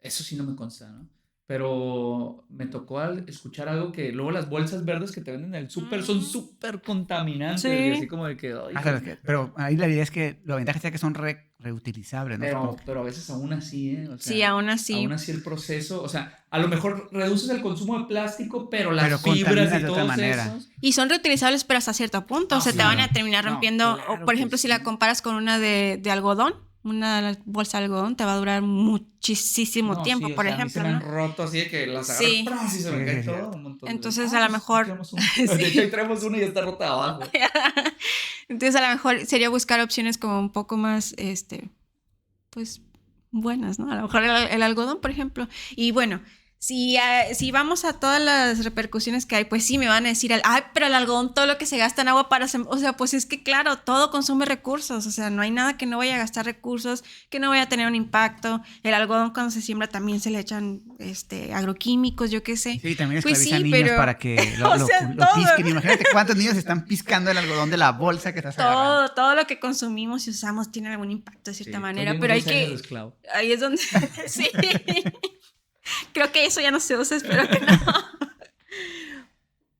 [SPEAKER 1] Eso sí no me consta, ¿no? pero me tocó escuchar algo que luego las bolsas verdes que te venden en el súper son súper contaminantes.
[SPEAKER 2] Sí.
[SPEAKER 1] Y así como de que... ay,
[SPEAKER 3] pero ahí la idea es que la ventaja es que son reutilizables, ¿no?
[SPEAKER 1] pero a veces aún así, ¿eh? O sea,
[SPEAKER 2] Sí, aún así.
[SPEAKER 1] Aún así el proceso, o sea, a lo mejor reduces el consumo de plástico, pero las
[SPEAKER 3] Pero
[SPEAKER 1] fibras
[SPEAKER 3] contaminas
[SPEAKER 1] y
[SPEAKER 3] de otra
[SPEAKER 1] todos
[SPEAKER 3] manera.
[SPEAKER 1] esos...
[SPEAKER 2] Y son reutilizables, pero hasta cierto punto.
[SPEAKER 1] No,
[SPEAKER 2] Se te
[SPEAKER 1] claro.
[SPEAKER 2] van a terminar
[SPEAKER 1] No,
[SPEAKER 2] rompiendo.
[SPEAKER 1] claro
[SPEAKER 2] O, por
[SPEAKER 1] que
[SPEAKER 2] ejemplo, si
[SPEAKER 1] sí.
[SPEAKER 2] la comparas con una de algodón, una bolsa de algodón te va a durar muchísimo
[SPEAKER 1] No,
[SPEAKER 2] tiempo,
[SPEAKER 1] sí, o
[SPEAKER 2] por
[SPEAKER 1] sea, a mí
[SPEAKER 2] ejemplo,
[SPEAKER 1] se me han
[SPEAKER 2] ¿no?
[SPEAKER 1] roto así de que las agarro
[SPEAKER 2] Sí.
[SPEAKER 1] ¡pras! Y se me
[SPEAKER 3] Sí,
[SPEAKER 1] cae
[SPEAKER 3] sí,
[SPEAKER 1] todo un montón de
[SPEAKER 2] Entonces,
[SPEAKER 1] veces.
[SPEAKER 2] a lo
[SPEAKER 1] Pues,
[SPEAKER 2] mejor...
[SPEAKER 1] traemos una.
[SPEAKER 2] Sí.
[SPEAKER 1] De hecho, ahí traemos una y ya está rota de abajo.
[SPEAKER 2] Entonces, a lo mejor sería buscar opciones como un poco más, pues, buenas, ¿no? A lo mejor el algodón, por ejemplo. Y bueno, si vamos a todas las repercusiones que hay, pues sí me van a decir, ay, pero el algodón, todo lo que se gasta en agua para... O sea, pues es que claro, todo consume recursos. O sea, no hay nada que no vaya a gastar recursos, que no vaya a tener un impacto. El algodón cuando se siembra también se le echan agroquímicos, yo qué sé.
[SPEAKER 3] Sí, también
[SPEAKER 2] Pues
[SPEAKER 3] esclavizan
[SPEAKER 2] sí,
[SPEAKER 3] niños
[SPEAKER 2] pero...
[SPEAKER 3] para que
[SPEAKER 2] o sea,
[SPEAKER 3] lo
[SPEAKER 2] todo.
[SPEAKER 3] pisquen. Imagínate cuántos niños están piscando el algodón de la bolsa que estás agarrando.
[SPEAKER 2] Todo lo que consumimos y usamos tiene algún impacto de cierta manera, pero hay que... Ahí es donde... sí. Creo que eso ya no se usa, espero que no.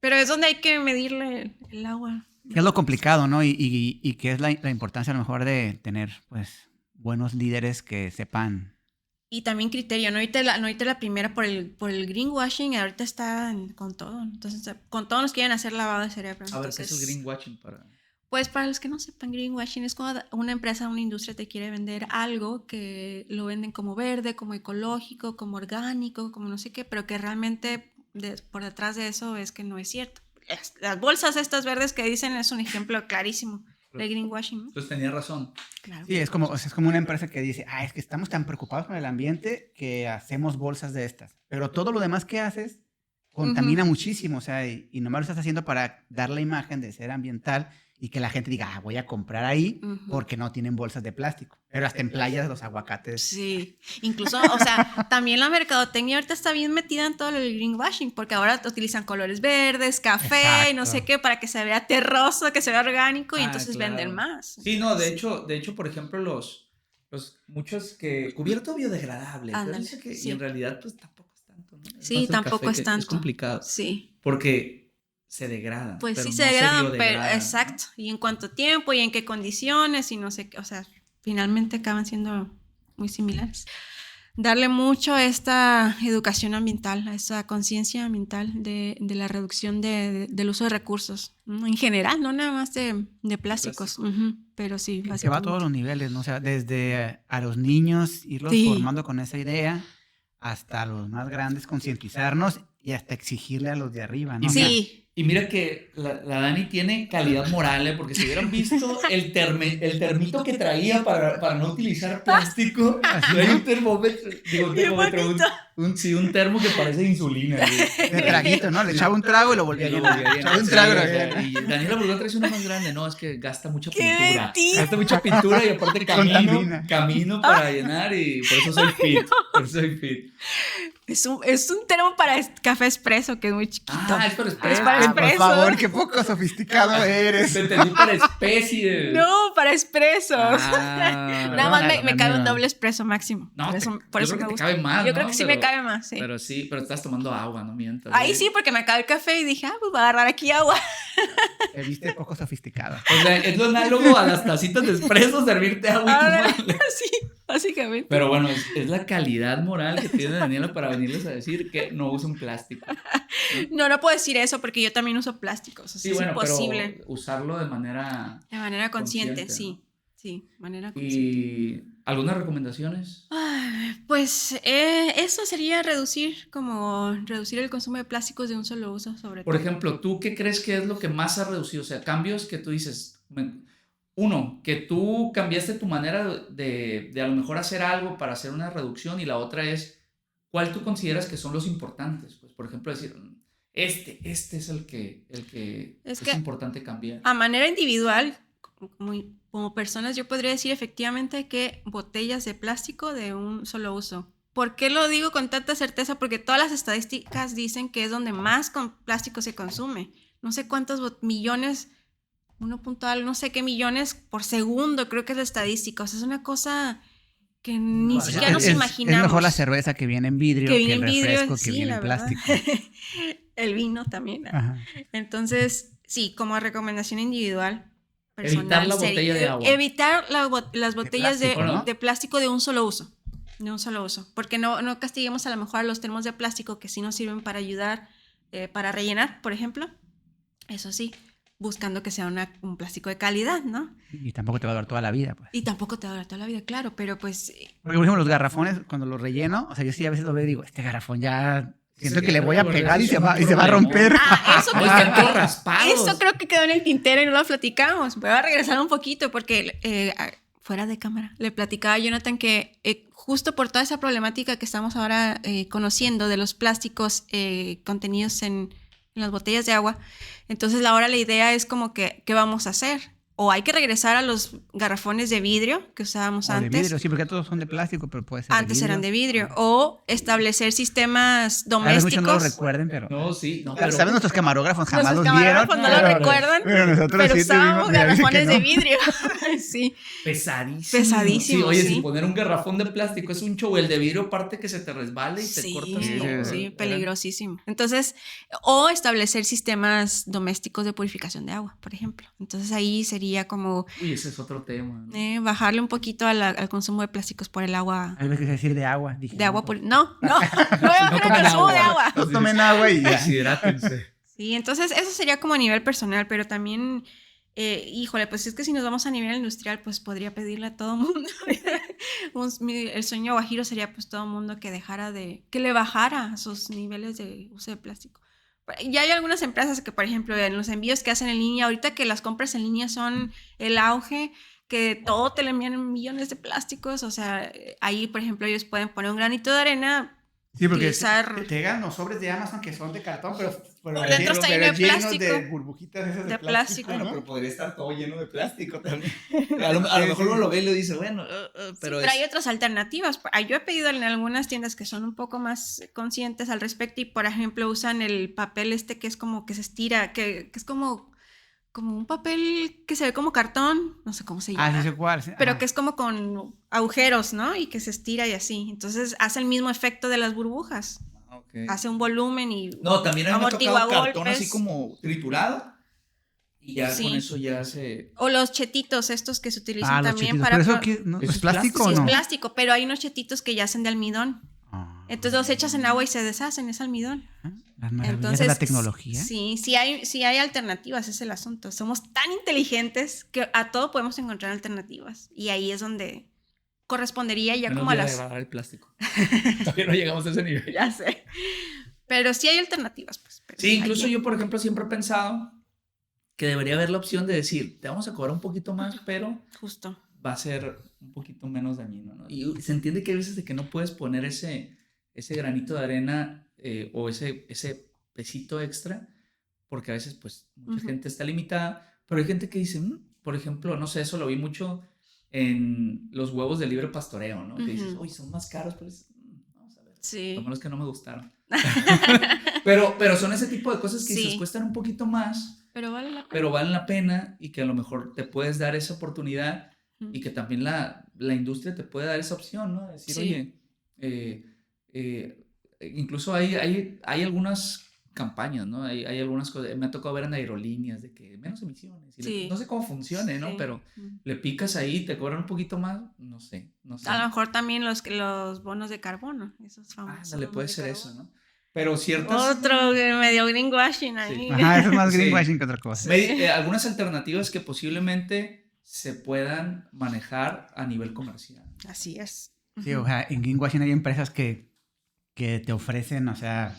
[SPEAKER 2] Pero es donde hay que medirle el agua.
[SPEAKER 3] Es lo complicado, ¿no? Y que es la importancia a lo mejor de tener, pues, buenos líderes que sepan.
[SPEAKER 2] Y también criterio, no ahorita la primera por el greenwashing, ahorita está con todo. Entonces, con todos nos quieren hacer lavado de cerebro.
[SPEAKER 1] A ver, ¿qué es el
[SPEAKER 2] Entonces,
[SPEAKER 1] greenwashing para...?
[SPEAKER 2] pues para los que no sepan, greenwashing es cuando una empresa, una industria te quiere vender algo que lo venden como verde, como ecológico, como orgánico, como no sé qué, pero que realmente por detrás de eso es que no es cierto. Las bolsas estas verdes que dicen es un ejemplo clarísimo de greenwashing, ¿no?
[SPEAKER 1] Pues tenía razón.
[SPEAKER 2] Claro.
[SPEAKER 3] Sí, es como una empresa que dice, es que estamos tan preocupados con el ambiente que hacemos bolsas de estas. Pero todo lo demás que haces contamina muchísimo, o sea, y nomás lo estás haciendo para dar la imagen de ser ambiental y que la gente diga, voy a comprar ahí porque no tienen bolsas de plástico. Pero hasta en playas los aguacates.
[SPEAKER 2] Sí, incluso, o sea, también la mercadotecnia ahorita está bien metida en todo el greenwashing, porque ahora utilizan colores verdes, café, y no sé qué, para que se vea terroso, que se vea orgánico, y entonces
[SPEAKER 1] claro.
[SPEAKER 2] venden más.
[SPEAKER 1] Sí, no, de hecho, por ejemplo, los muchos que cubierto biodegradable,
[SPEAKER 2] Ándale,
[SPEAKER 1] pero que,
[SPEAKER 2] sí.
[SPEAKER 1] y en realidad pues tampoco es tanto, ¿no? Es
[SPEAKER 2] Sí,
[SPEAKER 1] más el
[SPEAKER 2] tampoco
[SPEAKER 1] café
[SPEAKER 2] es
[SPEAKER 1] que
[SPEAKER 2] tanto.
[SPEAKER 1] es complicado.
[SPEAKER 2] Sí.
[SPEAKER 1] Porque se degradan.
[SPEAKER 2] Pues
[SPEAKER 1] pero
[SPEAKER 2] sí
[SPEAKER 1] no
[SPEAKER 2] se degradan, pero
[SPEAKER 1] biodegradan,
[SPEAKER 2] exacto.
[SPEAKER 1] ¿no?
[SPEAKER 2] Y en cuánto tiempo y en qué condiciones y no sé qué, o sea, finalmente acaban siendo muy similares. Darle mucho a esta educación ambiental, a esta conciencia ambiental de la reducción del uso de recursos, ¿no? En general, no nada más de plásticos, pero sí.
[SPEAKER 3] Que va a todos los niveles, ¿no? O sea, desde a los niños irlos formando con esa idea, hasta los más grandes concientizarnos y hasta exigirle a los de arriba, ¿no?
[SPEAKER 2] Sí.
[SPEAKER 1] Y mira que la Dani tiene calidad moral, porque si hubieran visto el termito que traía para no utilizar plástico, hay un termómetro, un termo que parece insulina.
[SPEAKER 3] De traguito, ¿no? Le echaba un trago y lo volvía a llenar.
[SPEAKER 1] Un trago, y Daniela Burgos trae uno más grande, no, es que gasta mucha pintura.
[SPEAKER 2] Mentira.
[SPEAKER 1] Gasta mucha pintura y aparte camino para llenar y por eso soy fit. Por eso soy fit.
[SPEAKER 2] Es un termo para café expreso que es muy chiquito.
[SPEAKER 1] Es para expreso.
[SPEAKER 2] Es para expreso.
[SPEAKER 3] Por favor, qué poco sofisticado eres.
[SPEAKER 1] Te entendí para especies.
[SPEAKER 2] No, para expreso. Nada más me cabe un doble expreso máximo.
[SPEAKER 1] No,
[SPEAKER 2] por eso
[SPEAKER 1] creo
[SPEAKER 2] me
[SPEAKER 1] que
[SPEAKER 2] gusta.
[SPEAKER 1] te cabe más,
[SPEAKER 2] yo creo que sí me cabe más, sí.
[SPEAKER 1] Pero estás tomando agua, no mientas.
[SPEAKER 2] Ahí sí, porque me acabé el café y dije, pues voy a agarrar aquí agua.
[SPEAKER 3] Te viste poco sofisticado.
[SPEAKER 1] O sea, es lo análogo a las tacitas de expreso, servirte agua y tomarle.
[SPEAKER 2] Sí, básicamente.
[SPEAKER 1] Pero bueno, es la calidad moral que tiene Daniela para venirles a decir que no usen plástico.
[SPEAKER 2] No puedo decir eso porque yo también uso plásticos. O sea,
[SPEAKER 1] sí, bueno,
[SPEAKER 2] es imposible.
[SPEAKER 1] pero usarlo de manera...
[SPEAKER 2] De manera consciente,
[SPEAKER 1] ¿no?
[SPEAKER 2] Sí, manera consciente.
[SPEAKER 1] ¿Y algunas recomendaciones?
[SPEAKER 2] Pues eso sería reducir el consumo de plásticos de un solo uso, sobre todo.
[SPEAKER 1] Por ejemplo, ¿tú qué crees que es lo que más ha reducido? O sea, cambios que tú dices... Uno, que tú cambiaste tu manera de a lo mejor hacer algo para hacer una reducción, y la otra es, ¿cuál tú consideras que son los importantes? Pues, por ejemplo, decir, este es el que es importante cambiar.
[SPEAKER 2] A manera individual, como personas, yo podría decir efectivamente que botellas de plástico de un solo uso. ¿Por qué lo digo con tanta certeza? Porque todas las estadísticas dicen que es donde más plástico se consume. No sé cuántos millones... 1 punto algo, no sé qué millones por segundo, creo que es la estadística. O sea, es una cosa que ni
[SPEAKER 3] No,
[SPEAKER 2] siquiera nos
[SPEAKER 3] es
[SPEAKER 2] imaginamos.
[SPEAKER 3] mejor la cerveza que viene en vidrio
[SPEAKER 2] Que
[SPEAKER 3] que,
[SPEAKER 2] viene
[SPEAKER 3] el
[SPEAKER 2] en vidrio,
[SPEAKER 3] refresco que
[SPEAKER 2] sí,
[SPEAKER 3] viene
[SPEAKER 2] la
[SPEAKER 3] en
[SPEAKER 2] verdad.
[SPEAKER 3] plástico.
[SPEAKER 2] El vino también.
[SPEAKER 3] Ajá.
[SPEAKER 2] Entonces, sí, como recomendación individual,
[SPEAKER 1] Evitar
[SPEAKER 2] personal,
[SPEAKER 1] la botella de agua.
[SPEAKER 2] evitar las botellas
[SPEAKER 3] plástico, ¿no?
[SPEAKER 2] de plástico de un solo uso. De un solo uso. Porque no castiguemos a lo mejor a los termos de plástico que sí nos sirven para ayudar, para rellenar, por ejemplo. Eso sí, buscando que sea un plástico de calidad, ¿no?
[SPEAKER 3] Y tampoco te va a durar toda la vida, pues.
[SPEAKER 2] Y tampoco te va a durar toda la vida, claro, pero pues...
[SPEAKER 3] Porque, por ejemplo, los garrafones, cuando los relleno, o sea, yo sí a veces lo veo y digo, este garrafón ya siento
[SPEAKER 1] Sí,
[SPEAKER 3] que le voy a
[SPEAKER 1] la
[SPEAKER 3] pegar
[SPEAKER 1] verdad,
[SPEAKER 3] y
[SPEAKER 1] sí
[SPEAKER 3] se
[SPEAKER 1] es
[SPEAKER 3] va,
[SPEAKER 1] un
[SPEAKER 3] y se va a
[SPEAKER 1] problemón.
[SPEAKER 3] romper.
[SPEAKER 2] Eso
[SPEAKER 1] Ay, están todos raspados.
[SPEAKER 2] Eso creo que quedó en el tintero y no lo platicamos. Voy a regresar un poquito porque fuera de cámara le platicaba a Jonathan que justo por toda esa problemática que estamos ahora conociendo de los plásticos contenidos en las botellas de agua, entonces ahora la idea es como que, ¿qué vamos a hacer? O hay que regresar a los garrafones de vidrio que usábamos
[SPEAKER 3] O de
[SPEAKER 2] antes.
[SPEAKER 3] vidrio, sí, porque todos son de plástico, pero puede ser
[SPEAKER 2] Antes
[SPEAKER 3] de vidrio.
[SPEAKER 2] eran de vidrio. O establecer sistemas
[SPEAKER 3] A veces muchos
[SPEAKER 2] domésticos.
[SPEAKER 3] no lo recuerden, pero...
[SPEAKER 1] No, sí, no,
[SPEAKER 3] Claro, ¿saben? Nuestros camarógrafos jamás
[SPEAKER 2] Nuestros
[SPEAKER 3] los vieron.
[SPEAKER 2] camarógrafos no lo
[SPEAKER 3] pero-
[SPEAKER 2] recuerdan,
[SPEAKER 3] Pero nosotros
[SPEAKER 2] pero
[SPEAKER 3] sí
[SPEAKER 2] usábamos
[SPEAKER 3] mira, dice que
[SPEAKER 2] garrafones
[SPEAKER 3] no.
[SPEAKER 2] de vidrio. Sí.
[SPEAKER 1] pesadísimo.
[SPEAKER 2] Pesadísimo,
[SPEAKER 1] Sí, oye,
[SPEAKER 2] sí.
[SPEAKER 1] si poner un garrafón de plástico es un show, el de vidrio parte que se te resbala y te
[SPEAKER 2] Sí,
[SPEAKER 1] cortas
[SPEAKER 3] Sí,
[SPEAKER 1] todo.
[SPEAKER 2] sí,
[SPEAKER 1] Era-
[SPEAKER 2] peligrosísimo. Entonces, o establecer sistemas domésticos de purificación de agua, por ejemplo. Entonces ahí sería como
[SPEAKER 1] Uy, ese es otro tema. ¿no?
[SPEAKER 2] bajarle un poquito al consumo de plásticos por el agua.
[SPEAKER 3] Hay veces que decir de agua. Dije,
[SPEAKER 2] De agua
[SPEAKER 3] no,
[SPEAKER 2] puri- No el
[SPEAKER 1] tomen
[SPEAKER 2] consumo de
[SPEAKER 1] agua.
[SPEAKER 2] agua.
[SPEAKER 3] no tomen agua y ya.
[SPEAKER 1] Deshidrátense.
[SPEAKER 2] Sí, entonces eso sería como a nivel personal, pero también, híjole, pues es que si nos vamos a nivel industrial, pues podría pedirle a todo mundo. El sueño guajiro sería pues todo mundo que le bajara sus niveles de uso de plástico. Ya hay algunas empresas que, por ejemplo, en los envíos que hacen en línea, ahorita que las compras en línea son el auge, que todo te le envían en millones de plásticos, o sea, ahí, por ejemplo, ellos pueden poner un granito de arena.
[SPEAKER 3] Sí, porque
[SPEAKER 2] Utilizar-
[SPEAKER 3] te llegan los sobres de Amazon que son de cartón, pero
[SPEAKER 2] Por dentro está lleno de
[SPEAKER 3] llenos
[SPEAKER 2] plástico.
[SPEAKER 3] de burbujitas esas
[SPEAKER 2] De plástico.
[SPEAKER 1] Bueno, pero podría estar todo lleno de plástico también. A lo mejor uno lo ve y le dice, bueno, pero
[SPEAKER 2] Pero hay otras alternativas. Yo he pedido en algunas tiendas que son un poco más conscientes al respecto y, por ejemplo, usan el papel que es como que se estira, que es como un papel que se ve como cartón, no sé cómo se llama.
[SPEAKER 3] Ah, sí sé cuál. Sí.
[SPEAKER 2] Pero
[SPEAKER 3] Ajá.
[SPEAKER 2] que es como con agujeros, ¿no? Y que se estira y así. Entonces hace el mismo efecto de las burbujas.
[SPEAKER 1] Okay.
[SPEAKER 2] Hace un volumen y
[SPEAKER 1] No, también a mí me ha
[SPEAKER 2] amortigua
[SPEAKER 1] tocado cartón
[SPEAKER 2] golpes.
[SPEAKER 1] así como triturado y ya
[SPEAKER 2] Sí.
[SPEAKER 1] con eso ya se...
[SPEAKER 2] O los chetitos estos que se utilizan
[SPEAKER 3] Los
[SPEAKER 2] también
[SPEAKER 3] chetitos.
[SPEAKER 2] para...
[SPEAKER 3] ¿Pero eso qué? ¿No?
[SPEAKER 1] ¿Eso
[SPEAKER 3] ¿Es
[SPEAKER 1] es
[SPEAKER 3] plástico
[SPEAKER 1] plástico?
[SPEAKER 3] o
[SPEAKER 2] Sí,
[SPEAKER 3] no?
[SPEAKER 2] es plástico, pero hay unos chetitos que ya hacen de almidón.
[SPEAKER 3] Ah.
[SPEAKER 2] Entonces los echas en agua y se deshacen, es almidón.
[SPEAKER 3] Las maravillas
[SPEAKER 2] Entonces,
[SPEAKER 3] de la tecnología.
[SPEAKER 2] Sí, sí hay alternativas, es el asunto. Somos tan inteligentes que a todo podemos encontrar alternativas. Y ahí es donde correspondería ya
[SPEAKER 1] Menos
[SPEAKER 2] como a
[SPEAKER 1] de
[SPEAKER 2] las...
[SPEAKER 1] degradar el plástico. Todavía no llegamos a ese nivel.
[SPEAKER 2] Ya sé. Pero sí hay alternativas, pues. Pero
[SPEAKER 1] Sí, incluso
[SPEAKER 2] hay-
[SPEAKER 1] yo, por ejemplo, siempre he pensado que debería haber la opción de decir, te vamos a cobrar un poquito más, pero
[SPEAKER 2] Justo.
[SPEAKER 1] va a ser un poquito menos dañino, ¿no? Y se entiende que hay veces de que no puedes poner ese granito de arena o ese pesito extra, porque a veces, pues, mucha
[SPEAKER 2] Ujú.
[SPEAKER 1] gente está limitada, pero hay gente que dice, por ejemplo, no sé, eso lo vi mucho en los huevos de libre pastoreo, ¿no? Que dices,
[SPEAKER 2] Ujú.
[SPEAKER 1] uy, son más caros, pero vamos a ver.
[SPEAKER 2] Sí.
[SPEAKER 1] Lo malo es que no me gustaron. pero son ese tipo de cosas que dices,
[SPEAKER 2] Sí.
[SPEAKER 1] cuestan un poquito más,
[SPEAKER 2] Pero vale la pena.
[SPEAKER 1] pero valen la pena y que a lo mejor te puedes dar esa oportunidad y que también la industria te puede dar esa opción, ¿no? Decir,
[SPEAKER 2] Sí.
[SPEAKER 1] oye, incluso hay algunas campañas, ¿no? Hay algunas cosas, me ha tocado ver en aerolíneas de que menos emisiones. Y
[SPEAKER 2] Sí.
[SPEAKER 1] no sé cómo funcione, ¿no?
[SPEAKER 2] Sí.
[SPEAKER 1] Pero le picas ahí, te cobran un poquito más, no sé.
[SPEAKER 2] A lo mejor también los bonos de carbono, esos famosos.
[SPEAKER 1] Ándale, puede
[SPEAKER 2] bonos de
[SPEAKER 1] ser
[SPEAKER 2] carbono.
[SPEAKER 1] eso, ¿no? Pero ciertas...
[SPEAKER 2] Otro medio greenwashing ahí.
[SPEAKER 1] Sí.
[SPEAKER 3] Ajá, eso es más
[SPEAKER 1] Sí.
[SPEAKER 3] greenwashing que otra cosa.
[SPEAKER 1] Algunas alternativas que posiblemente se puedan manejar a nivel comercial.
[SPEAKER 2] Así es.
[SPEAKER 3] Sí, o sea, en greenwashing hay empresas que te ofrecen, o sea,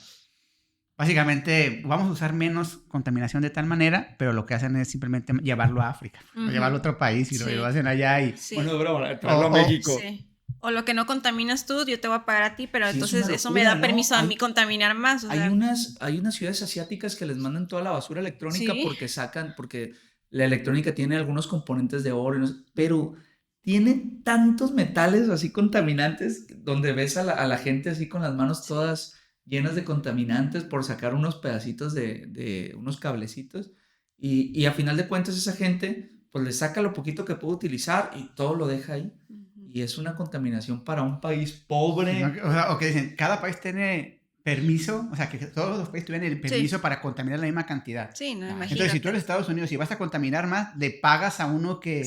[SPEAKER 3] básicamente vamos a usar menos contaminación de tal manera, pero lo que hacen es simplemente llevarlo a África, o
[SPEAKER 2] Ujú.
[SPEAKER 3] llevarlo a otro país y
[SPEAKER 2] Sí.
[SPEAKER 3] lo hacen allá y...
[SPEAKER 2] Sí.
[SPEAKER 1] Bueno, bravo,
[SPEAKER 3] traerlo a México.
[SPEAKER 2] Sí. O lo que no contaminas tú, yo te voy a pagar a ti, pero
[SPEAKER 1] Sí, es
[SPEAKER 2] entonces
[SPEAKER 1] una
[SPEAKER 2] eso me
[SPEAKER 1] locura,
[SPEAKER 2] da
[SPEAKER 1] ¿no?
[SPEAKER 2] permiso a
[SPEAKER 1] Hay-
[SPEAKER 2] mí contaminar más. O sea,
[SPEAKER 1] Hay unas ciudades asiáticas que les mandan toda la basura electrónica
[SPEAKER 2] Sí.
[SPEAKER 1] porque la electrónica tiene algunos componentes de oro, y no sé, pero tiene tantos metales así contaminantes donde ves a la gente así con las manos todas llenas de contaminantes por sacar unos pedacitos de unos cablecitos y a final de cuentas esa gente pues le saca lo poquito que puede utilizar y todo lo deja ahí.
[SPEAKER 2] Ujú.
[SPEAKER 1] y es una contaminación para un país pobre.
[SPEAKER 3] Sí, o que dicen, cada país tiene permiso, o sea, que todos los países tienen el permiso para contaminar la misma cantidad.
[SPEAKER 2] Sí, no, imagínate.
[SPEAKER 3] Entonces, si tú eres Estados Unidos y vas a contaminar más, le pagas a uno que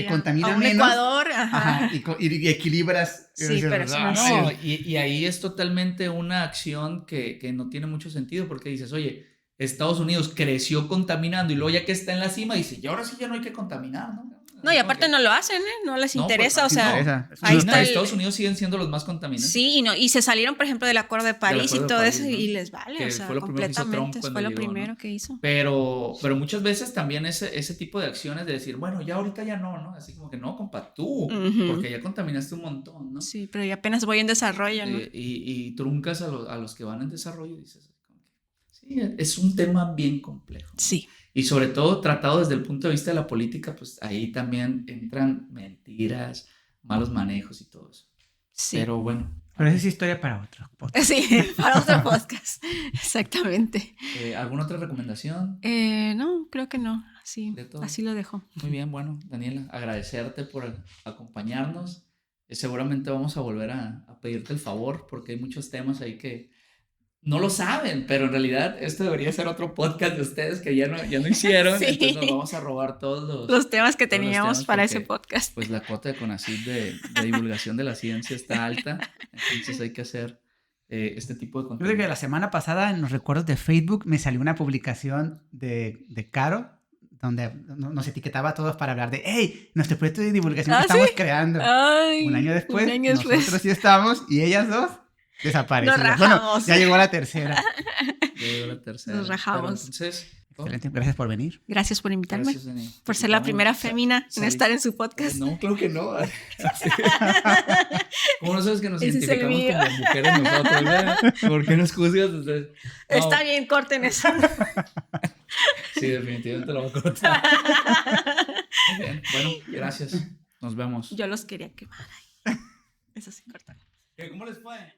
[SPEAKER 3] contamina
[SPEAKER 2] a un
[SPEAKER 3] menos.
[SPEAKER 2] Ecuador, ajá.
[SPEAKER 3] Y equilibras.
[SPEAKER 2] Sí, pero eso no
[SPEAKER 1] No, y ahí es totalmente una acción que no tiene mucho sentido, porque dices, oye, Estados Unidos creció contaminando y luego ya que está en la cima dice, y ahora sí ya no hay que contaminar, ¿no?
[SPEAKER 2] No, y aparte no lo hacen, ¿eh? No les interesa, o sea,
[SPEAKER 1] ahí está Estados Unidos siguen siendo los más contaminantes.
[SPEAKER 2] Sí, y se salieron, por ejemplo, del Acuerdo de París y todo eso, ¿no? Y les vale,
[SPEAKER 1] que
[SPEAKER 2] o sea,
[SPEAKER 1] fue lo
[SPEAKER 2] completamente,
[SPEAKER 1] fue
[SPEAKER 2] lo primero que hizo.
[SPEAKER 1] Pero muchas veces también ese tipo de acciones de decir, bueno, ya ahorita ya no, así como que no, compa, tú, porque ya contaminaste un montón, ¿no?
[SPEAKER 2] Sí, pero ya apenas voy en desarrollo, ¿no?
[SPEAKER 1] Y truncas a los que van en desarrollo y dices, sí, es un tema bien complejo.
[SPEAKER 2] Sí.
[SPEAKER 1] Y sobre todo tratado desde el punto de vista de la política, pues ahí también entran mentiras, malos manejos y todo eso.
[SPEAKER 2] Sí.
[SPEAKER 1] Pero bueno.
[SPEAKER 3] Pero esa es historia para otro podcast.
[SPEAKER 2] Sí, para otro podcast. Exactamente.
[SPEAKER 1] ¿Alguna otra recomendación?
[SPEAKER 2] No, creo que no. Así lo dejo.
[SPEAKER 1] Muy bien, bueno, Daniela, agradecerte por acompañarnos. Seguramente vamos a volver a pedirte el favor porque hay muchos temas ahí que no lo saben, pero en realidad esto debería ser otro podcast de ustedes que ya no hicieron.
[SPEAKER 2] Sí.
[SPEAKER 1] Entonces nos vamos a robar todos
[SPEAKER 2] los temas que teníamos para ese podcast.
[SPEAKER 1] Pues la cuota de CONACYT de divulgación de la ciencia está alta, entonces hay que hacer este tipo de contenido.
[SPEAKER 3] Yo creo que la semana pasada en los recuerdos de Facebook me salió una publicación de Caro donde nos etiquetaba a todos para hablar de hey, nuestro proyecto de divulgación que estamos creando.
[SPEAKER 2] Ay,
[SPEAKER 3] un año después, nosotros sí estamos y ellas dos desaparecen. Bueno, ya llegó la tercera.
[SPEAKER 2] Nos rajamos.
[SPEAKER 1] Pero entonces,
[SPEAKER 3] excelente, gracias por venir.
[SPEAKER 2] Gracias por invitarme.
[SPEAKER 1] Gracias,
[SPEAKER 2] por ser la primera fémina en estar en su podcast.
[SPEAKER 1] No, creo que no. ¿Cómo no sabes que nos identificamos como mujeres nosotros? ¿Por qué nos juzgas? Entonces, no.
[SPEAKER 2] Está bien, corten eso.
[SPEAKER 1] Sí, definitivamente lo voy a cortar. Muy bien. Bueno, gracias. Nos vemos.
[SPEAKER 2] Yo los quería quemar ahí. Eso sí, cortar.
[SPEAKER 1] ¿Cómo les fue?